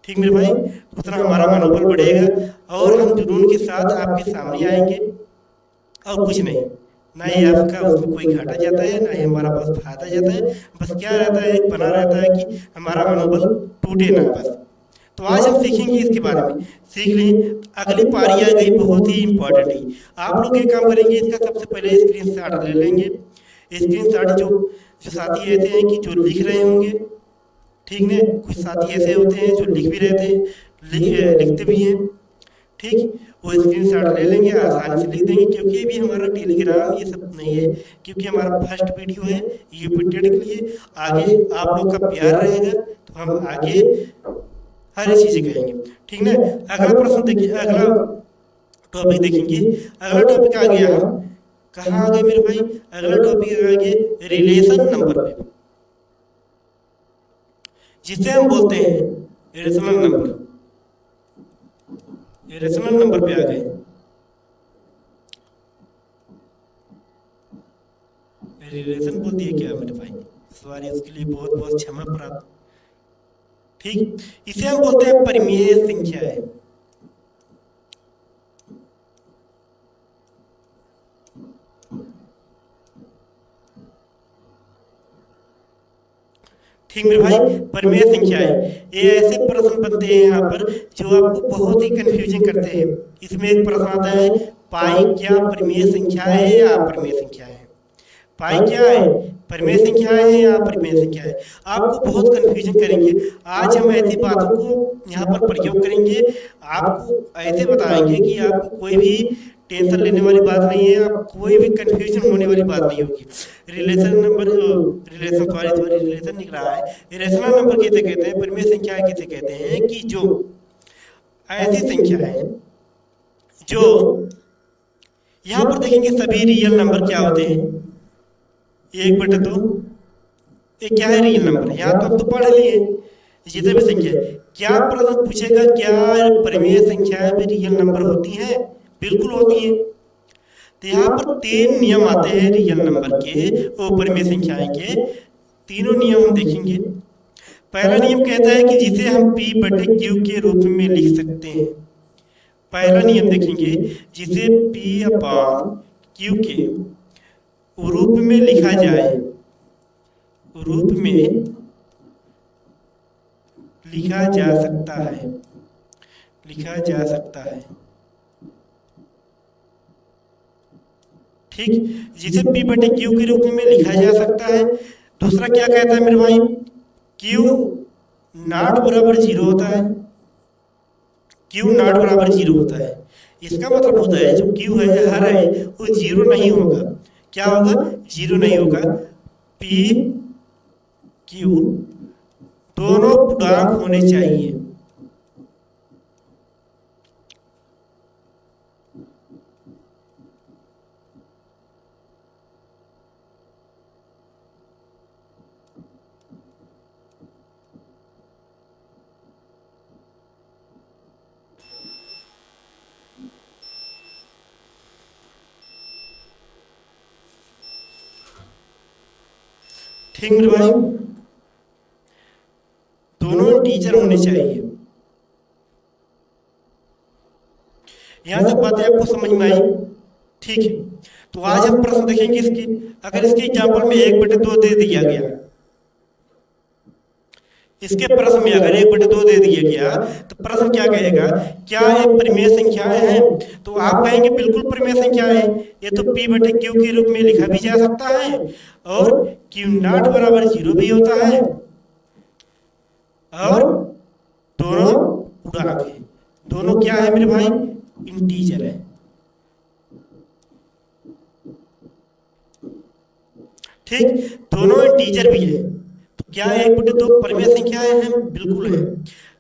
ठीक मेरे भाई, उतना हमारा मनोबल बढ़ेगा और हम जुनून के साथ आपके सामने आएंगे। और कुछ नहीं, ना ही आपका उसमें कोई घाटा जाता है, ना ही हमारा बस फायदा जाता है। बस क्या रहता है, एक बना रहता है कि हमारा मनोबल टूटे ना बस। तो आज हम सीखेंगे इसके बारे में, सीख लें। अगली पारी आ गई, बहुत ही इंपॉर्टेंट है। आप लोग ये काम करेंगे, इसका सबसे पहले स्क्रीन शॉट ले लेंगे। स्क्रीन शॉट जो जो साथी ऐसे हैं कि जो लिख रहे होंगे, ठीक है, कुछ साथी ऐसे होते हैं जो लिख भी रहते हैं, लिखते भी हैं, ठीक, वो स्क्रीन शॉट ले लेंगे, आसानी से लिख देंगे। क्योंकि ये भी हमारा टेलीग्राम ये सब नहीं है, क्योंकि हमारा फर्स्ट वीडियो है यूपीटेट के लिए। आगे आप लोग का प्यार रहेगा तो हम आगे हर चीज़ें करेंगे, ठीक ना। अगला प्रश्न देखिए, अगला टॉपिक देखेंगे। अगला टॉपिक आ गया, हम कहाँ आ गए मेरे भाई, अगला टॉपिक आ गया रिलेशन नंबर पे, जिसे हम बोलते हैं रेशनल नंबर। रेशनल नंबर पे आ गए। रिलेशन बोल दिए क्या मेरे भाई, सॉरी, उसके लिए बहुत बहुत क्षमा प्राप्त, ठीक। इसे हम बोलते हैं परिमेय संख्या है। ठीक मेरे भाई, परिमेय संख्या है। ये ऐसे प्रश्न बनते हैं यहाँ पर जो आपको बहुत ही कंफ्यूजन करते हैं। इसमें एक प्रश्न आता है, पाई क्या परिमेय संख्या है या अपरिमेय संख्या है। पाई क्या है, परिमेय संख्या है या अपरिमेय संख्या है। आपको बहुत कंफ्यूजन करेंगे। आज हम ऐसी बातों को यहाँ पर प्रयोग करेंगे, आपको ऐसे बताएंगे कि आपको कोई भी टेंशन लेने वाली बात नहीं है, आप कोई भी कंफ्यूजन होने वाली बात नहीं होगी। रिलेशन नंबर, रिलेशन निकला है, रेशनल नंबर किसे कहते हैं, परिमेय संख्या किसे कहते हैं, कि जो ऐसी संख्या है जो, यहाँ पर देखेंगे सभी रियल नंबर क्या होते हैं, 1/2। ये क्या है, रियल नंबर। यहाँ तो हम तो पढ़ लिए जितने भी संख्या है। क्या प्रश्न पूछेगा, क्या परिमेय संख्याएं भी रियल नंबर होती हैं, बिल्कुल होती है। तो यहाँ पर 3 नियम आते हैं रियल नंबर के, वो परिमेय संख्याएं के। तीनों नियम हम देखेंगे। पहला नियम कहता है कि जिसे हम P/Q के रूप में लिख सकते हैं। पहला नियम देखेंगे, जिसे P/Q के रूप में लिखा जाए, रूप में लिखा जा सकता है, लिखा जा सकता है, ठीक, जिसे P/Q के रूप में लिखा जा सकता है। दूसरा क्या कहता है मेरे भाई, Q नॉट बराबर 0 होता है, Q नॉट बराबर 0 होता है। इसका मतलब होता है जो Q है, हर है, वो 0 नहीं होगा। क्या होगा, 0 नहीं होगा। P/Q दोनों पूर्णांक होने चाहिए। ठीक मेरे भाई, दोनों इंटीजर होने चाहिए। यहां तक बातें आपको समझ में आई, ठीक है। तो आज हम प्रश्न देखेंगे इसकी। अगर इसके एग्जाम्पल में 1/2 दे दिया गया, इसके प्रश्न में अगर 1/2 दे दिया गया, तो प्रश्न क्या कहेगा, क्या ये परिमेय संख्याएं हैं। तो आप कहेंगे बिल्कुल परिमेय संख्या है, ये तो P/Q के रूप में लिखा भी जा सकता है और Q नॉट बराबर 0 भी होता है, और दोनों पूर्णांक है। दोनों क्या है मेरे भाई, इंटीजर है। ठीक, दोनों इंटीजर भी है, तो क्या 1/2 परिमेय संख्याएं हैं? बिल्कुल है।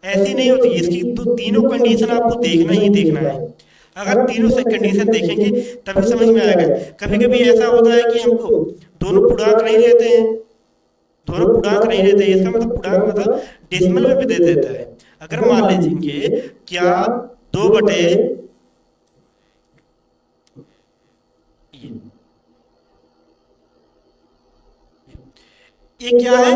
ऐसी नहीं होती, इसकी तो तीनों कंडीशन आपको देखना ही देखना है। अगर तीनों से कंडीशन देखेंगे तभी समझ में आएगा। कभी कभी ऐसा होता है कि हमको दोनों पूर्णांक नहीं रहते हैं, दोनों पूर्णांक नहीं रहते हैं, इसका मतलब पूर्णांक मतलब डेसिमल में भी दे देता है। अगर मान लीजिए क्या 2 बटे ये क्या है,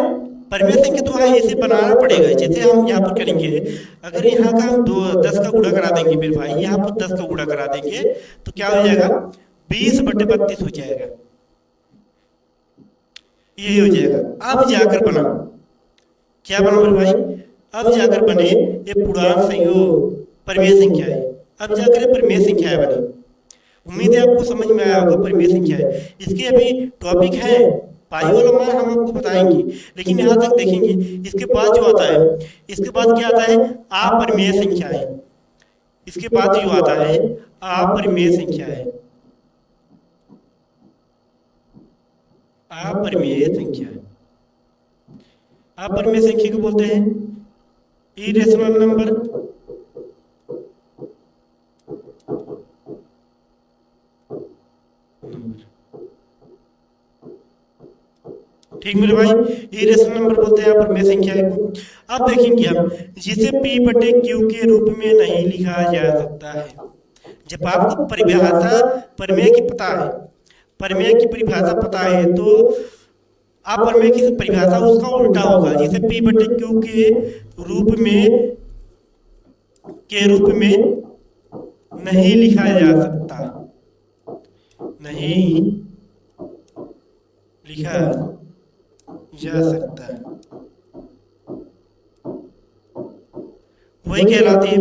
परिमेय संख्या, तो है इसे बनाना पड़ेगा। जैसे हम यहाँ पर करेंगे, अगर यहाँ का हम 10 का गुणा करा देंगे मेरे भाई, यहाँ पर 10 का गुणा करा देंगे तो क्या हो जाएगा, 20/32 हो जाएगा, यही हो जाएगा। अब जाकर बना, क्या बना मेरे भाई, अब जाकर बने ये पूर्णांक संयोग परिमेय संख्या है, अब जाकर ये परिमेय संख्या है बनी। उम्मीद है आपको समझ में आया होगा परिमेय संख्या है। इसके अभी टॉपिक है पाई वाला मान हम आपको बताएंगे, लेकिन यहाँ तक देखेंगे। इसके बाद जो आता है, इसके बाद क्या आता है, अपरिमेय संख्या है। इसके बाद जो आता है अपरिमेय संख्या है, अपरिमेय संख्या। अपरिमेय संख्या को बोलते हैं इरेशनल नंबर। ठीक मेरे भाई, इरेशनल नंबर बोलते हैं अपरिमेय संख्या को। अब देखेंगे हम, जिसे P/Q के रूप में नहीं लिखा जा सकता है। जब आपको परिभाषा परिमेय की पता है, परिमेय की परिभाषा पता है, तो अपरिमेय की परिभाषा उसका उल्टा होगा। जिसे P/Q के रूप में नहीं लिखा जा सकता, नहीं लिखा जा सकता, वही कहलाती है।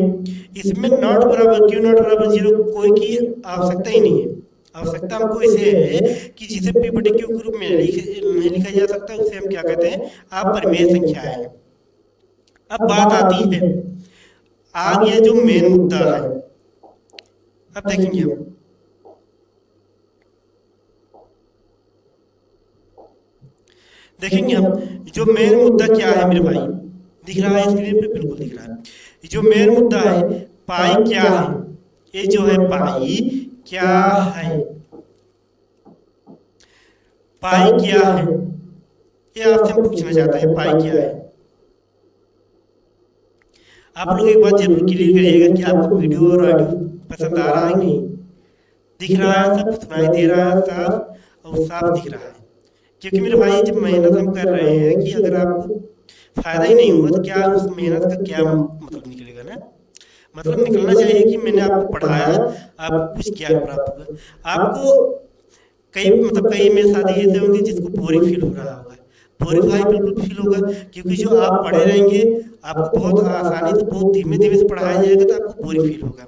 इसमें नॉट बराबर क्यू नॉट बराबर 0 कोई की आवश्यकता ही नहीं है। आवश्यकता हमको इसे है कि जिसे P/Q के रूप में नहीं लिखा जा सकता, उसे हम क्या कहते हैं, अपरिमेय संख्या है। अब बात आती है, आ गया जो मेन मुद्दा है। अब देखेंगे हम, देखेंगे हम जो मेन मुद्दा क्या है मेरे भाई, दिख रहा है स्क्रीन पे, बिल्कुल दिख रहा है। जो मेन मुद्दा है, पाई क्या है, ये जो है पाई क्या है, पाई क्या है, ये आपसे पूछना चाहता है, पाई क्या है। आप लोग एक बात जरूर क्लियर करिएगा कि आपको वीडियो और ऑडियो पसंद आ रहा है नहीं, दिख रहा है, सब सुनाई दे रहा है, साफ और साफ दिख रहा है। क्योंकि मेरे भाई जब मेहनत हम कर रहे हैं कि अगर आपको फायदा ही नहीं हुआ तो क्या उस मेहनत का क्या मतलब निकलेगा ना। मतलब निकलना चाहिए कि मैंने आपको पढ़ाया, आपको कुछ ज्ञान प्राप्त हुआ। आपको कई मेरे साथी ऐसे होंगे जिसको बोरिंग फील हो रहा होगा, बोरिंग भाई बिल्कुल फील होगा, क्योंकि जो आप पढ़े रहेंगे आपको बहुत आसानी से, बहुत धीमे धीमे से पढ़ाया जाएगा, तो आपको बोरिंग फील होगा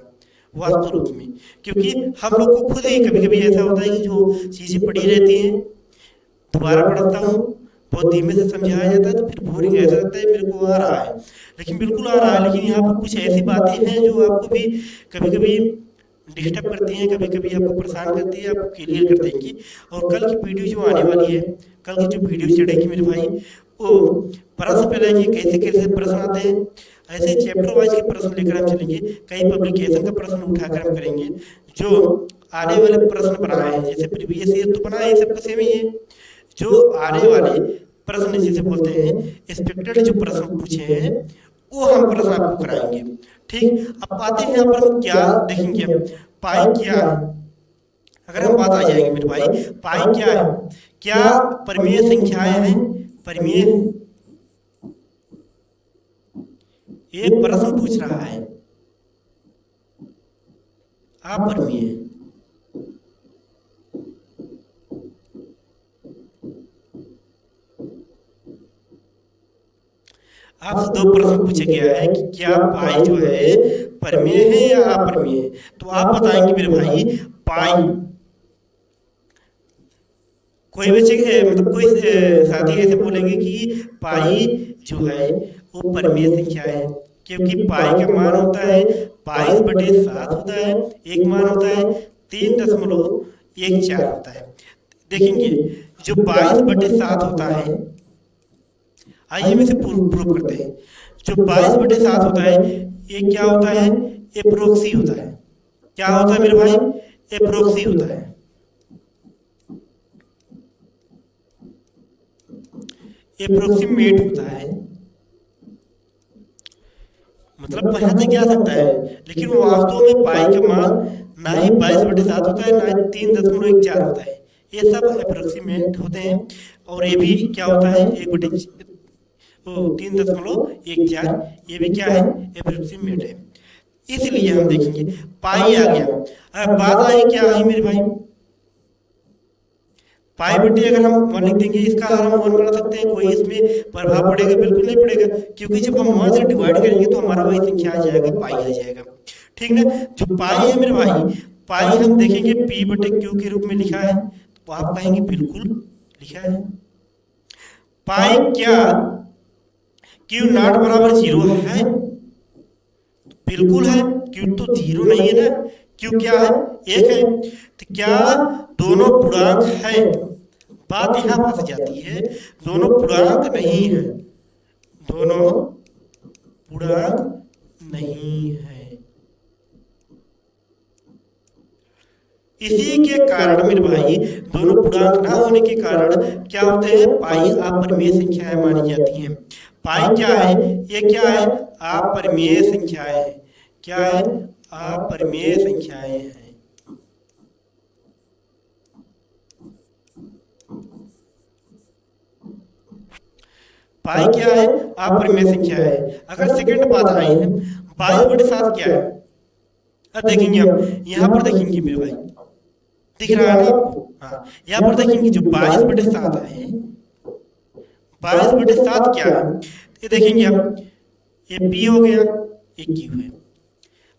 वास्तव रूप में। क्योंकि हम लोग को खुद ही कभी कभी ऐसा होता है कि जो चीज़ें पढ़ी रहती हैं दोबारा पढ़ता हूँ, बहुत धीमे से समझाया जाता है, तो फिर बोरिंग ऐसा लगता है मेरे को आ रहा है, लेकिन बिल्कुल आ रहा है। लेकिन यहाँ पर कुछ ऐसी बातें हैं जो आपको भी कभी कभी डिस्टर्ब करती हैं, कभी कभी आपको परेशान करती है, आपको क्लियर कर देंगी। और कल की वीडियो जो आने वाली है, कल की जो वीडियो चढ़ेगी मेरे भाई, वो प्रश्न पे रहेगी, कैसे कैसे प्रश्न आते हैं, ऐसे चैप्टर वाइज के प्रश्न लेकर हम चलेंगे। कई पब्लिकेशन का प्रश्न उठाकर हम करेंगे, जो आने वाले प्रश्न बनाए हैं, जैसे प्रीवियस ईयर तो बनाए सबका सेम ही है, जो आने वाले प्रश्न जिसे बोलते हैं एक्सपेक्टेड जो प्रश्न पूछे हैं, वो हम प्रश्न आपको कराएंगे। ठीक, अब आते हैं यहाँ पर हम क्या देखेंगे, हम पाई क्या है। अगर हम बात आ जाएंगे मेरे भाई, पाई क्या है, क्या परिमेय संख्याएं हैं, परिमेय, ये प्रश्न पूछ रहा है, अपरिमेय। आपसे 2 प्रश्न पूछा गया है कि क्या पाई जो है परिमेय है या अपरिमेय है, तो आप बताएंगे मेरे भाई पाई। कोई बच्चे मतलब कोई साथी ऐसे बोलेंगे कि पाई जो है वो परिमेय संख्या है, क्योंकि पाई का मान होता है 22/7 होता है, एक मान होता है 3.14 होता है। देखेंगे जो 22/7 होता है, आइए हम इसे प्रूव करते हैं। जो 22/7 होता है ये क्या होता है? एप्रोक्सी होता है। क्या होता है मेरे भाई? एप्रोक्सी होता है। एप्रोक्सीमेट होता है, मतलब वहां तक जा सकता है, लेकिन वास्तव में पाई का मान ना ही 22/7 होता है, ना ही 3.14 होता है। ये सब अप्रोक्सीमेट होते हैं। और ये भी क्या होता है? 3.14, ये भी क्या है? अप्रोक्सीमेट है। इसलिए हम देखेंगे पाई आ गया। अब बात आई क्या आई मेरे भाई? पाई बटे अगर हम 1 लिख देंगे, इसका हम 1 बना सकते हैं, कोई इसमें प्रभाव पड़ेगा? बिल्कुल नहीं पड़ेगा, क्योंकि जब हम 1 से डिवाइड करेंगे तो हमारा वही संख्या आ जाएगा, पाई आ जाएगा। ठीक ना? जो पाई है मेरे भाई, पाई हम देखेंगे P/Q के रूप में लिखा है, तो आप कहेंगे बिल्कुल लिखा है। पाई क्या Q नॉट बराबर 0 है? बिल्कुल है। Q तो 0 नहीं है ना, Q क्या है? 1 है। तो क्या दोनों पूर्णांक है? बात यहां फंस जाती है, दोनों पूर्णांक नहीं है, दोनों पूर्णांक नहीं है। इसी के कारण मेरे भाई, दोनों पूर्णांक ना होने के कारण क्या होते हैं? पाई अपरिमेय संख्याएं मानी जाती हैं। पाई क्या है? ये क्या है? अपरिमेय संख्याएं है। क्या है? अपरिमेय संख्याएं हैं। पाई क्या है? अपरिमेय संख्या है। अगर सेकंड बात आई है, 22/7 क्या है? अब देखेंगे, हम यहाँ पर देखेंगे मेरे भाई, दिख रहा है ना आपको? हाँ, यहाँ पर देखेंगे जो 22/7 है, 22/7 क्या है? ये देखेंगे हम, ये P हो गया, ये Q है।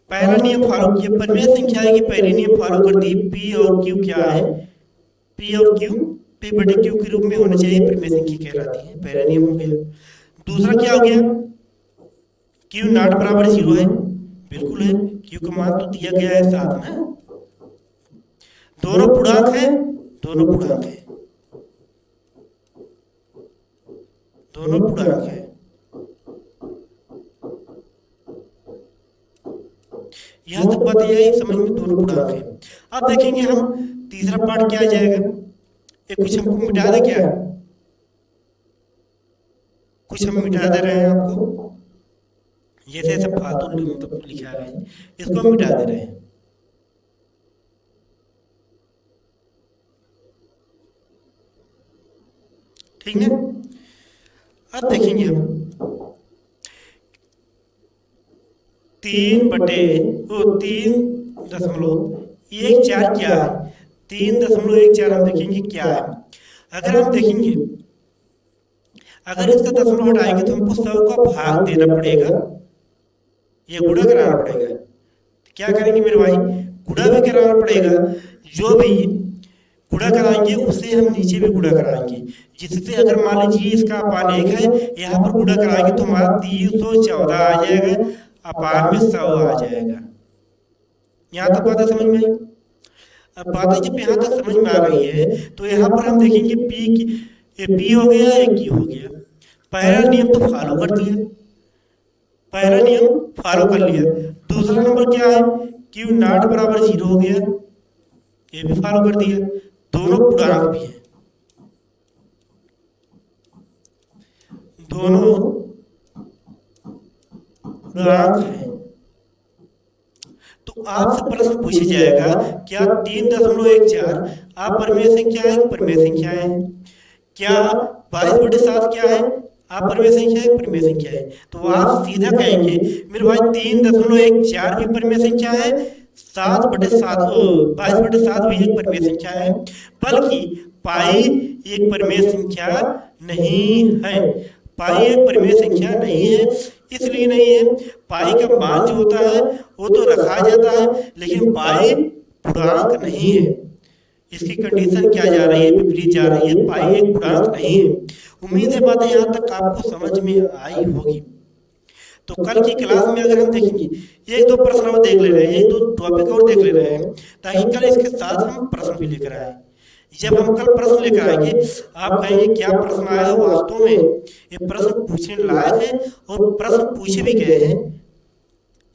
पहला नियम फॉलो किया, परिमेय संख्या की पहली नियम फॉलो कर दी। P और Q क्या है? P और Q P/Q के रूप में होना चाहिए, परिमेय संख्या कहलाती है। पहला नियम हो गया। दूसरा क्या हो गया? Q नॉट बराबर 0 है, बिल्कुल है, Q का मान तो दिया गया है 7 ना। दोनों पूर्णांक है, दोनों पूर्णांक है, दोनों पूर्णांक है। यहां तक बात यही समझ में, दोनों पूर्णांक है। अब देखेंगे हम तीसरा पार्ट क्या आ जाएगा। ये कुछ हमको मिटा दे क्या? कुछ हम मिटा दे रहे हैं आपको, जैसे ऐसे फालतू मतलब लिखा है, इसको हम मिटा दे रहे हैं। ठीक है? अब देखेंगे हम 3/3.14 क्या है? 3.14 हम देखेंगे क्या है। अगर हम देखेंगे, अगर इसका दशमलव हटाएंगे तो हमको 100 का भाग देना पड़ेगा, ये गुणा कराना पड़ेगा। क्या करेंगे मेरे भाई? गुणा भी कराना पड़ेगा। जो भी गुणा कराएंगे उससे हम नीचे भी गुणा कराएंगे, जिससे अगर मान लीजिए इसका अपान 1 है, यहाँ पर गुणा कराएंगे तो हमारा 314 आ जाएगा, अपान में 100 आ जाएगा। यहाँ तक बातें समझ में आई? अब बातें जब यहाँ तक समझ में आ गई है, तो यहाँ पर हम देखेंगे P हो गया, एक Q हो गया। पहला नियम तो फॉलो कर दिया, पहला नियम फॉलो कर लिया। दूसरा नंबर क्या है? Q नॉट बराबर 0 हो गया, ये भी फॉलो कर दिया। दोनों पूर्णांक भी है, दोनों पूर्णांक है। तो आपसे प्रश्न पूछा जाएगा, क्या 3.14 अपरिमेय संख्या है, परिमेय संख्या है? क्या 22/7 क्या है? अपरिमेय संख्या है, परिमेय संख्या है? तो आप सीधा कहेंगे मेरे भाई 3.14 भी परिमेय संख्या है, 22/7 भी एक परिमेय संख्या है, बल्कि पाई एक परिमेय संख्या नहीं है। पाई एक परिमेय संख्या नहीं है, इसलिए नहीं है, पाई का मान जो होता है वो तो रखा जाता है, लेकिन पाई पूर्णांक नहीं है। इसकी कंडीशन क्या जा रही है? विपरीत जा रही है, पाई एक पूर्णांक नहीं है। उम्मीद है बातें यहाँ तक आपको समझ में आई होगी। तो कल की क्लास में अगर हम देखेंगे, एक दो प्रश्न और देख ले रहे हैं, एक दो टॉपिक और देख ले रहे हैं, ताकि कल इसके साथ हम प्रश्न भी लेकर आए। जब हम कल प्रश्न लेकर आएंगे, आप कहेंगे क्या प्रश्न आया है, वास्तव में ये प्रश्न पूछने लायक है और प्रश्न पूछे भी गए हैं,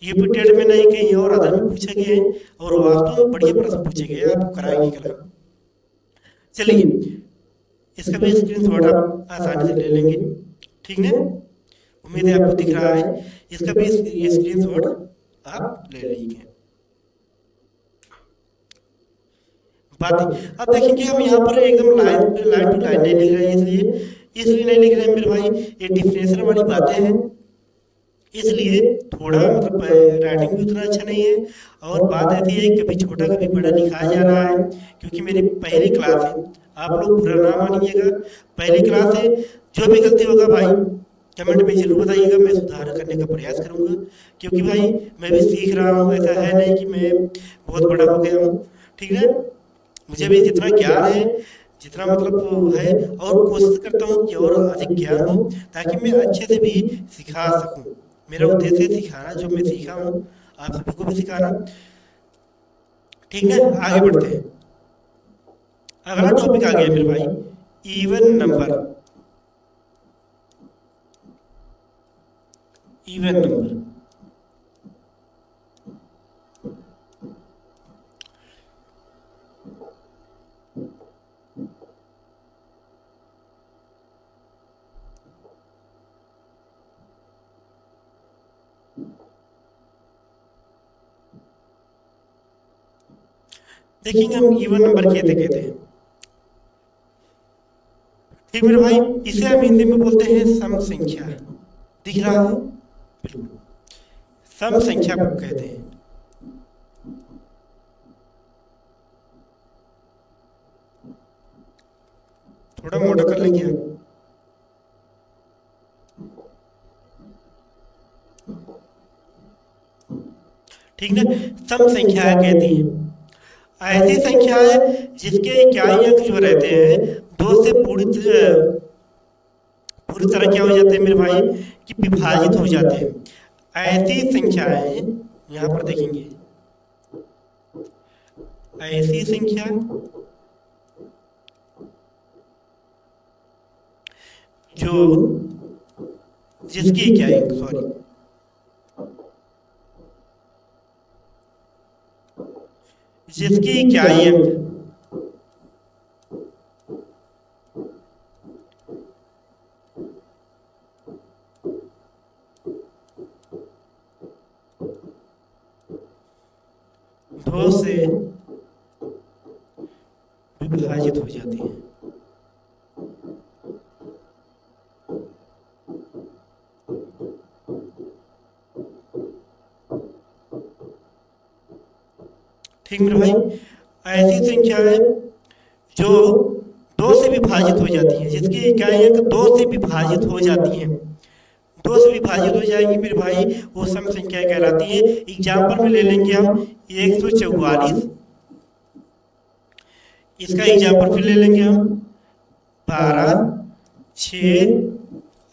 यूपी टेट में नहीं कहीं और अदर में पूछे गए हैं और वास्तव में बढ़िया प्रश्न पूछे गए, आपको कराएंगे कल हम। चलिए, इसका भी स्क्रीनशॉट आप आसानी से ले लेंगे, ठीक है, उम्मीद है आपको दिख रहा है, इसका भी स्क्रीनशॉट आप ले लीजिए। बातें अब देखेंगे हम यहाँ पर एकदम लाइन टू लाइन नहीं लिख रहे हैं, इसलिए नहीं लिख रहे हैं मेरे भाई, ये डिफिनेशन वाली बातें हैं, इसलिए थोड़ा मतलब राइटिंग भी उतना अच्छा नहीं है। और बात ऐसी है कभी छोटा कभी बड़ा लिखाया जा रहा है, क्योंकि मेरी पहली क्लास है, आप लोग बुरा ना मानिएगा, पहली क्लास है, जो भी गलती होगा भाई कमेंट में जरूर बताइएगा, मैं सुधार करने का प्रयास करूंगा, क्योंकि भाई मैं भी सीख रहा हूँ, ऐसा है नहीं कि मैं बहुत बड़ा हो गया हूँ, ठीक है, मुझे भी जितना ज्ञान है, जितना मतलब है, और कोशिश करता हूँ कि और अधिक ज्ञान हो, ताकि मैं अच्छे से भी सिखा सकूँ। मेरा उद्देश्य है सिखाना, जो मैं सीखा हूँ आप सभी को भी सिखाना, ठीक है। आगे बढ़ते हैं, अगला टॉपिक आ गया मेरे भाई, इवन नंबर। इवन नंबर देखेंगे हम इवन नंबर कहते कहते हैं, ठीक मेरे भाई, इसे हम हिंदी में बोलते हैं सम संख्या, दिख रहा है, बिल्कुल सम संख्या को कहते हैं। थोड़ा मोटा कर लेंगे आप, ठीक ना, सम संख्या कहती हैं ऐसी संख्या है जिसके इकाई अंक जो रहते हैं दो से पूरी तरह क्या हो जाते हैं मेरे भाई कि विभाजित हो जाते हैं। ऐसी संख्याएं यहां पर देखेंगे, ऐसी संख्या जो जिसकी इकाई अंक जिसकी इकाई अंक दो से विभाजित हो जाती है। ठीक मेरे भाई, ऐसी संख्या है जो दो से विभाजित हो जाती है, जिसकी इकाई अंक दो से विभाजित हो जाती है, दो से विभाजित हो जाएंगी मेरे भाई, वो सम संख्या कहलाती है। एग्जाम्पल में ले लेंगे हम 144, इसका एग्जाम्पल फिर ले लेंगे हम 12, 6,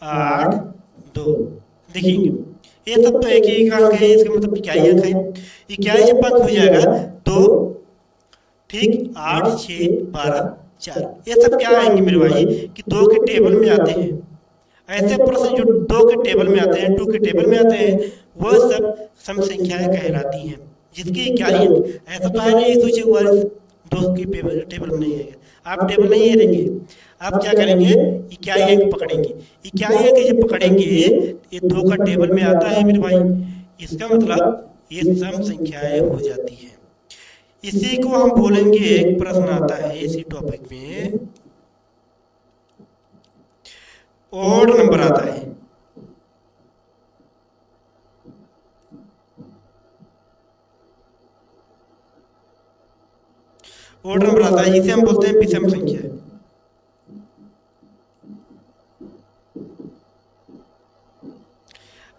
8, 2। देखेंगे ये सब तो एक ही अंक है, इसका मतलब इकाई अंक है, इकाई जब अंक हो जाएगा तो ठीक 8, 6, 12, 4, ये सब क्या आएंगे मेरे भाई कि दो के टेबल में आते हैं। ऐसे प्रश्न जो दो के टेबल में आते हैं, टू के टेबल में आते हैं, वह सब सम संख्याएं कहलाती हैं, जिसकी इकाई अंक ऐसा तो है नहीं सोचे हुआ दो के टेबल में नहीं है, आप टेबल नहीं है देंगे, आप क्या करेंगे इकाई अंक पकड़ेंगे, इकाई अंक जब पकड़ेंगे ये दो का टेबल में आता है मेरे भाई, इसका मतलब ये सम संख्याएं हो जाती है। इसी को हम बोलेंगे, एक प्रश्न आता है इसी टॉपिक में, ओड नंबर आता है। ओड नंबर आता है, इसे हम बोलते हैं विषम संख्या।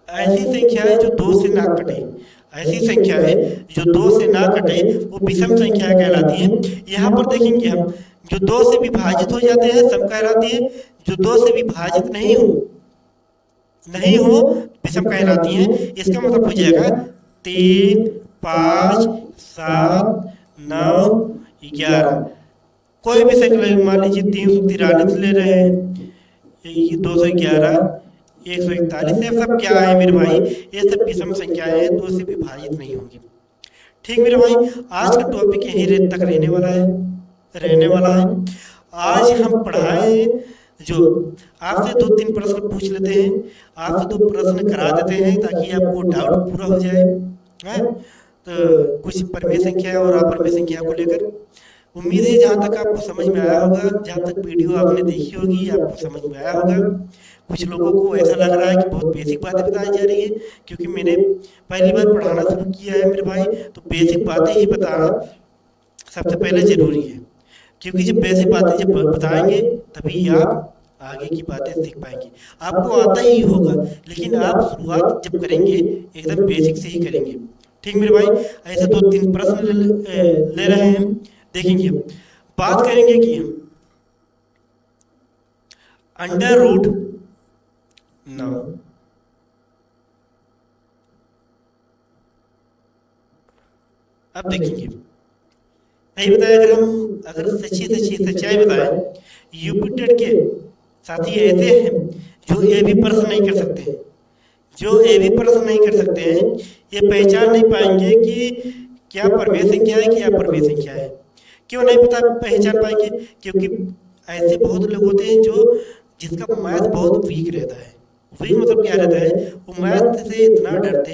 ऐसी संख्या है जो दो से ना कटे, ऐसी संख्या है जो दो से ना कटे वो विषम संख्या कहलाती है। यहाँ पर देखेंगे हम जो दो से विभाजित हो जाते हैं सम कहलाती है, जो दो से विभाजित नहीं हो विषम कहलाती है। इसका मतलब हो जाएगा 3, 5, 7, 9, 11, कोई भी संख्या मान लीजिए 343 ले रहे हैं, ये 211, 141, ये सब क्या है मेरे भाई, ये सब विषम संख्याएं हैं, 2 से विभाजित नहीं होंगी। ठीक मेरे भाई, आज का टॉपिक यहीं तक रहने वाला है। आज हम पढ़ाए जो आपसे 2-3 प्रश्न पूछ लेते हैं, आपसे 2 प्रश्न करा देते हैं ताकि आपको डाउट पूरा हो जाए है। तो कुछ परमेय संख्या और अपरमेय संख्या को लेकर उम्मीद है जहाँ तक आपको समझ में आया होगा, जहाँ तक वीडियो आपने देखी होगी आपको समझ में आया होगा। कुछ लोगों को ऐसा लग रहा है कि बहुत बेसिक बातें बताई जा रही है, क्योंकि मैंने पहली बार पढ़ाना शुरू किया है मेरे भाई, तो बेसिक बातें ही बताना सबसे पहले जरूरी है, क्योंकि जब बेसिक बातें जब बताएंगे तभी आप आगे की बातें सीख पाएंगे। आपको आता ही होगा, लेकिन आप शुरुआत जब करेंगे एकदम बेसिक से ही करेंगे। ठीक मेरे भाई, ऐसे 2-3 प्रश्न ले रहे हैं, देखेंगे हम। बात करेंगे कि हम √9 अब देखेंगे, नहीं बताया, अगर सच्चाई बताए, यूपिटर के साथी ऐसे हैं जो ये भी प्रश्न नहीं कर सकते हैं, ये पहचान नहीं पाएंगे कि क्या परमेय संख्या है कि अपरमेय संख्या है। क्यों नहीं पहचान पाएंगे? क्योंकि ऐसे बहुत लोग होते हैं जिसका मैथ बहुत वीक रहता है। वीक मतलब क्या रहता है, वो मैथ से इतना डरते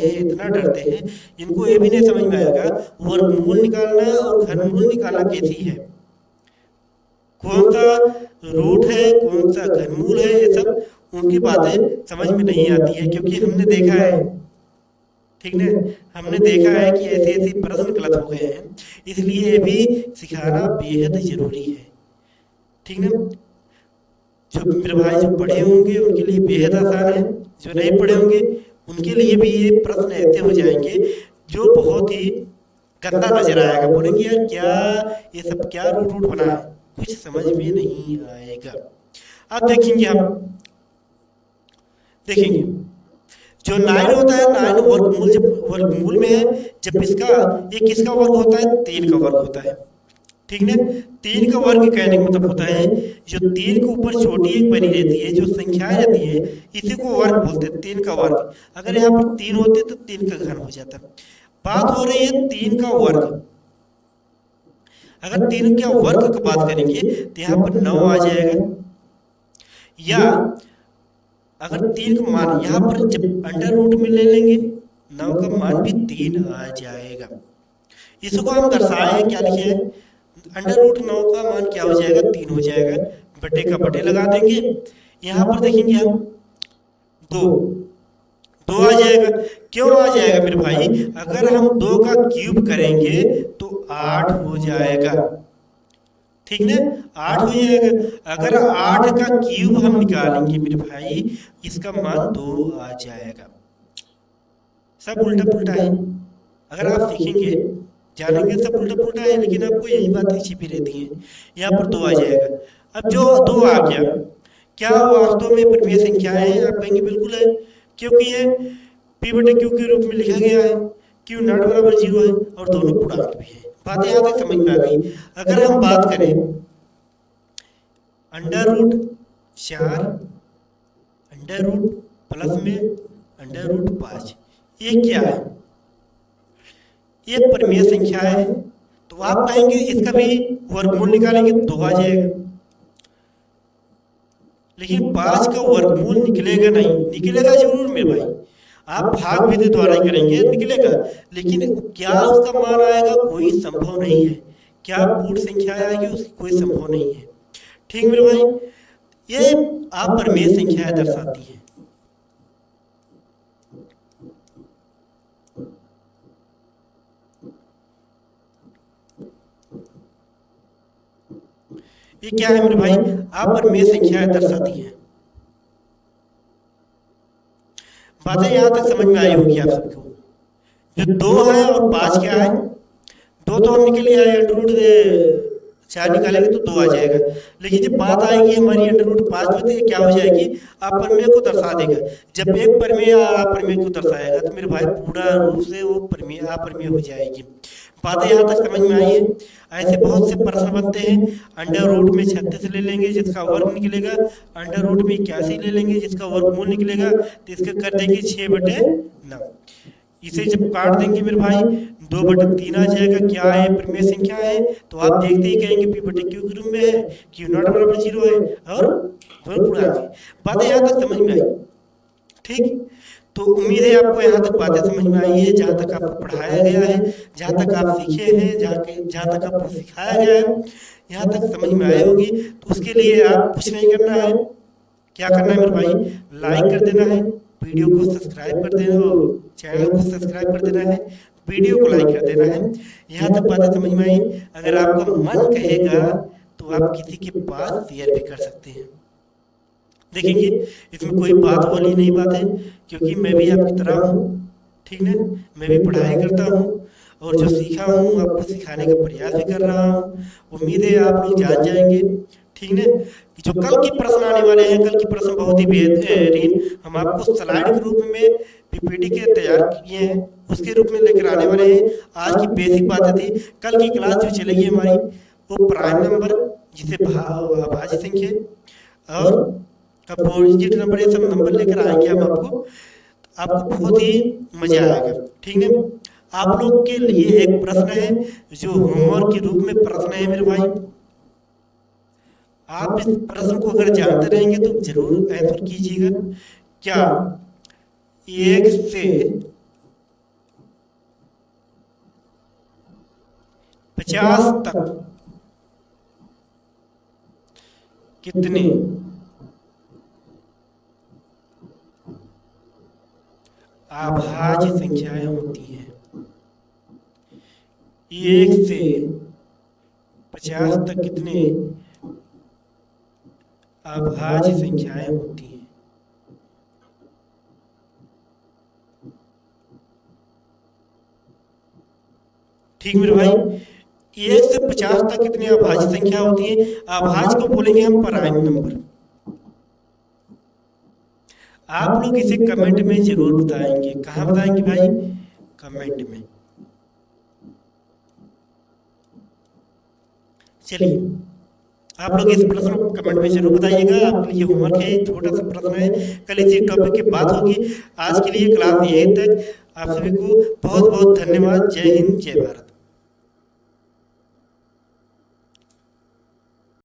हैं इनको ये भी नहीं समझ में आएगा वर्गमूल निकालना और घनमूल निकालना कैसी है, कौन सा रूट है, कौन सा घनमूल है, ये सब उनकी बातें समझ में नहीं आती है। क्योंकि हमने देखा है, ठीक ना, हमने देखा है कि ऐसे प्रश्न गलत हो गए हैं, इसलिए ये भी सिखाना बेहद जरूरी है। ठीक ना, जो मेरे भाई जो पढ़े होंगे उनके लिए बेहद आसान है, जो नहीं पढ़े होंगे उनके लिए भी ये प्रश्न ऐसे हो जाएंगे जो बहुत ही गंदा नजर आएगा। बोलेंगे यार क्या ये सब क्या रूट बना है, कुछ समझ में नहीं आएगा। अब देखेंगे जो 9 होता है, 9 वर्गमूल, जब वर्गमूल में है, जब ये किसका वर्ग होता है, 3 का वर्ग होता है। ठीक ना, 3 का वर्ग कहने का मतलब होता है जो 3 के ऊपर छोटी एक बनी रहती है, जो संख्याएं रहती है, इसी को वर्ग बोलते हैं, 3 का वर्ग। अगर यहाँ पर 3 होते तो 3 का घन हो जाता। बात हो रही है 3 का वर्ग। अगर 3 के वर्ग की बात करेंगे तो यहाँ पर 9 आ जाएगा, या अगर 3 का मान यहाँ पर जब अंडर रूट में ले लेंगे 9 का मान भी 3 आ जाएगा। इसको हम दर्शाए क्या लिखे हैं, √9 का मान क्या हो जाएगा, 3 हो जाएगा, बटे का बटे लगा देंगे। यहाँ पर देखेंगे हम 2 आ जाएगा। क्यों आ जाएगा मेरे भाई, अगर हम 2 का क्यूब करेंगे तो 8 हो जाएगा। ठीक ना, 8 हो जाएगा। अगर 8 का क्यूब हम निकालेंगे मेरे भाई, इसका मान 2 आ जाएगा। सब उल्टा पुल्टा है, अगर आप सीखेंगे जानेंगे सब उल्टा पुल्टा है, लेकिन आपको यही बातें छिपी रहती हैं। यहाँ पर 2 आ जाएगा। अब जो 2 आ गया, क्या वास्तव में परमेय संख्या है? आप कहेंगे बिल्कुल है, क्योंकि ये P/Q के रूप में लिखा गया है, Q नॉट बराबर 0 है और दोनों पूर्णांक भी है। बात यहाँ तक समझ में आ गई। अगर हम बात करें √4 √ प्लस में √5, ये क्या है? ये परमेय संख्या है, तो आप कहेंगे इसका भी वर्गमूल निकालेंगे तो 2 आ जाएगा। लेकिन 5 का वर्गमूल निकलेगा नहीं, निकलेगा जरूर मेरे भाई, आप भाग विधि द्वारा ही करेंगे निकलेगा, लेकिन क्या उसका मान आएगा, कोई संभव नहीं है। क्या पूर्ण संख्या आएगी, उसकी कोई संभव नहीं है। ठीक मेरे भाई, ये आप परमेय संख्या दर्शाती है। ये क्या है मेरे भाई, आप परमेय संख्या दर्शाती है। बातें यहां तक समझ में आई होगी आप सबको। जो 2 है और 5 क्या है, 2 तो हम निकल आए, √4 निकालेंगे तो 2 आ जाएगा। लेकिन जब बात आएगी हमारी √5 में, तो ये क्या हो जाएगी, अपरमेय को दर्शा देगा। जब एक परमेय अपरमेय को दर्शाएगा तो मेरे भाई पूरा रूप से वो परमेय अपरमेय हो जाएगी। बातें यहाँ तक समझ में आई है? ऐसे बहुत से प्रश्न बनते हैं। अंडर रूट में 36 ले लेंगे जिसका वर्ग निकलेगा, अंडर रूट में 81 ले लेंगे जिसका वर्गमूल निकलेगा, तो इसका कर देंगे 6/9। इसे जब काट देंगे मेरे भाई 2/3 आ जाएगा। क्या है? परिमेय संख्या है, तो आप देखते ही कहेंगे P/Q के रूप में है, Q0 बराबर 0 है, और पूरा आगे। बातें यहाँ तक समझ में आई? ठीक, तो उम्मीद है आपको यहाँ तक बातें समझ में आई है, जहाँ तक आपको पढ़ाया गया है, जहाँ तक आप सीखे हैं, जहाँ तक आपको सिखाया गया है, यहाँ तक समझ में आई होगी। तो उसके लिए आप कुछ नहीं करना है। क्या करना है मेरे भाई? लाइक कर देना है, वीडियो को सब्सक्राइब कर देना, चैनल को सब्सक्राइब कर देना है, वीडियो को लाइक कर देना है। यहाँ तक बातें समझ में आई? अगर आपका मन कहेगा तो आप किसी के पास शेयर भी कर सकते हैं। देखेंगे इसमें कोई बात वाली नहीं बात है, क्योंकि मैं भी आपकी तरह हूँ, ठीक ना? मैं भी पढ़ाई करता हूँ, और जो सीखा हूँ आपको सिखाने का प्रयास भी कर रहा हूँ। उम्मीद है आप लोग जान जाएंगे, ठीक ना? जो कल के प्रश्न आने वाले हैं, कल के प्रश्न बहुत ही बेहतरीन हम आपको स्लाइड के रूप में पीपीटी के तैयार किए हैं, उसके रूप में लेकर आने वाले हैं। आज की बेसिक बातें थी। कल की क्लास जो चलेगी हमारी, वो प्राइम नंबर, जिसे अभाज्य संख्या और अपोजिट नंबर, ये सब नंबर लेकर आएंगे हम आपको बहुत ही मजा आएगा, ठीक है? आप लोग के लिए एक प्रश्न है जो होमवर्क के रूप में प्रश्न है मेरे भाई। आप इस प्रश्न को अगर जानते रहेंगे तो जरूर आंसर कीजिएगा। क्या 1 से 50 तक कितने अभाज्य संख्याएं होती हैं? 1 से 50 तक कितने अभाज्य संख्याएं होती हैं? ठीक मेरे भाई, 1 से 50 तक कितनी अभाज्य संख्या होती है? अभाज्य को बोलेंगे हम प्राइम नंबर। आप लोग इसे कमेंट में जरूर बताएंगे। कहाँ बताएंगे भाई? कमेंट में। चलिए, आप लोग इस प्रश्न को कमेंट में जरूर बताइएगा। आपके लिए होमवर्क है, छोटा सा प्रश्न है, कल इसी टॉपिक की बात होगी। आज के लिए क्लास यहीं तक। आप सभी को बहुत बहुत धन्यवाद। जय हिंद, जय भारत।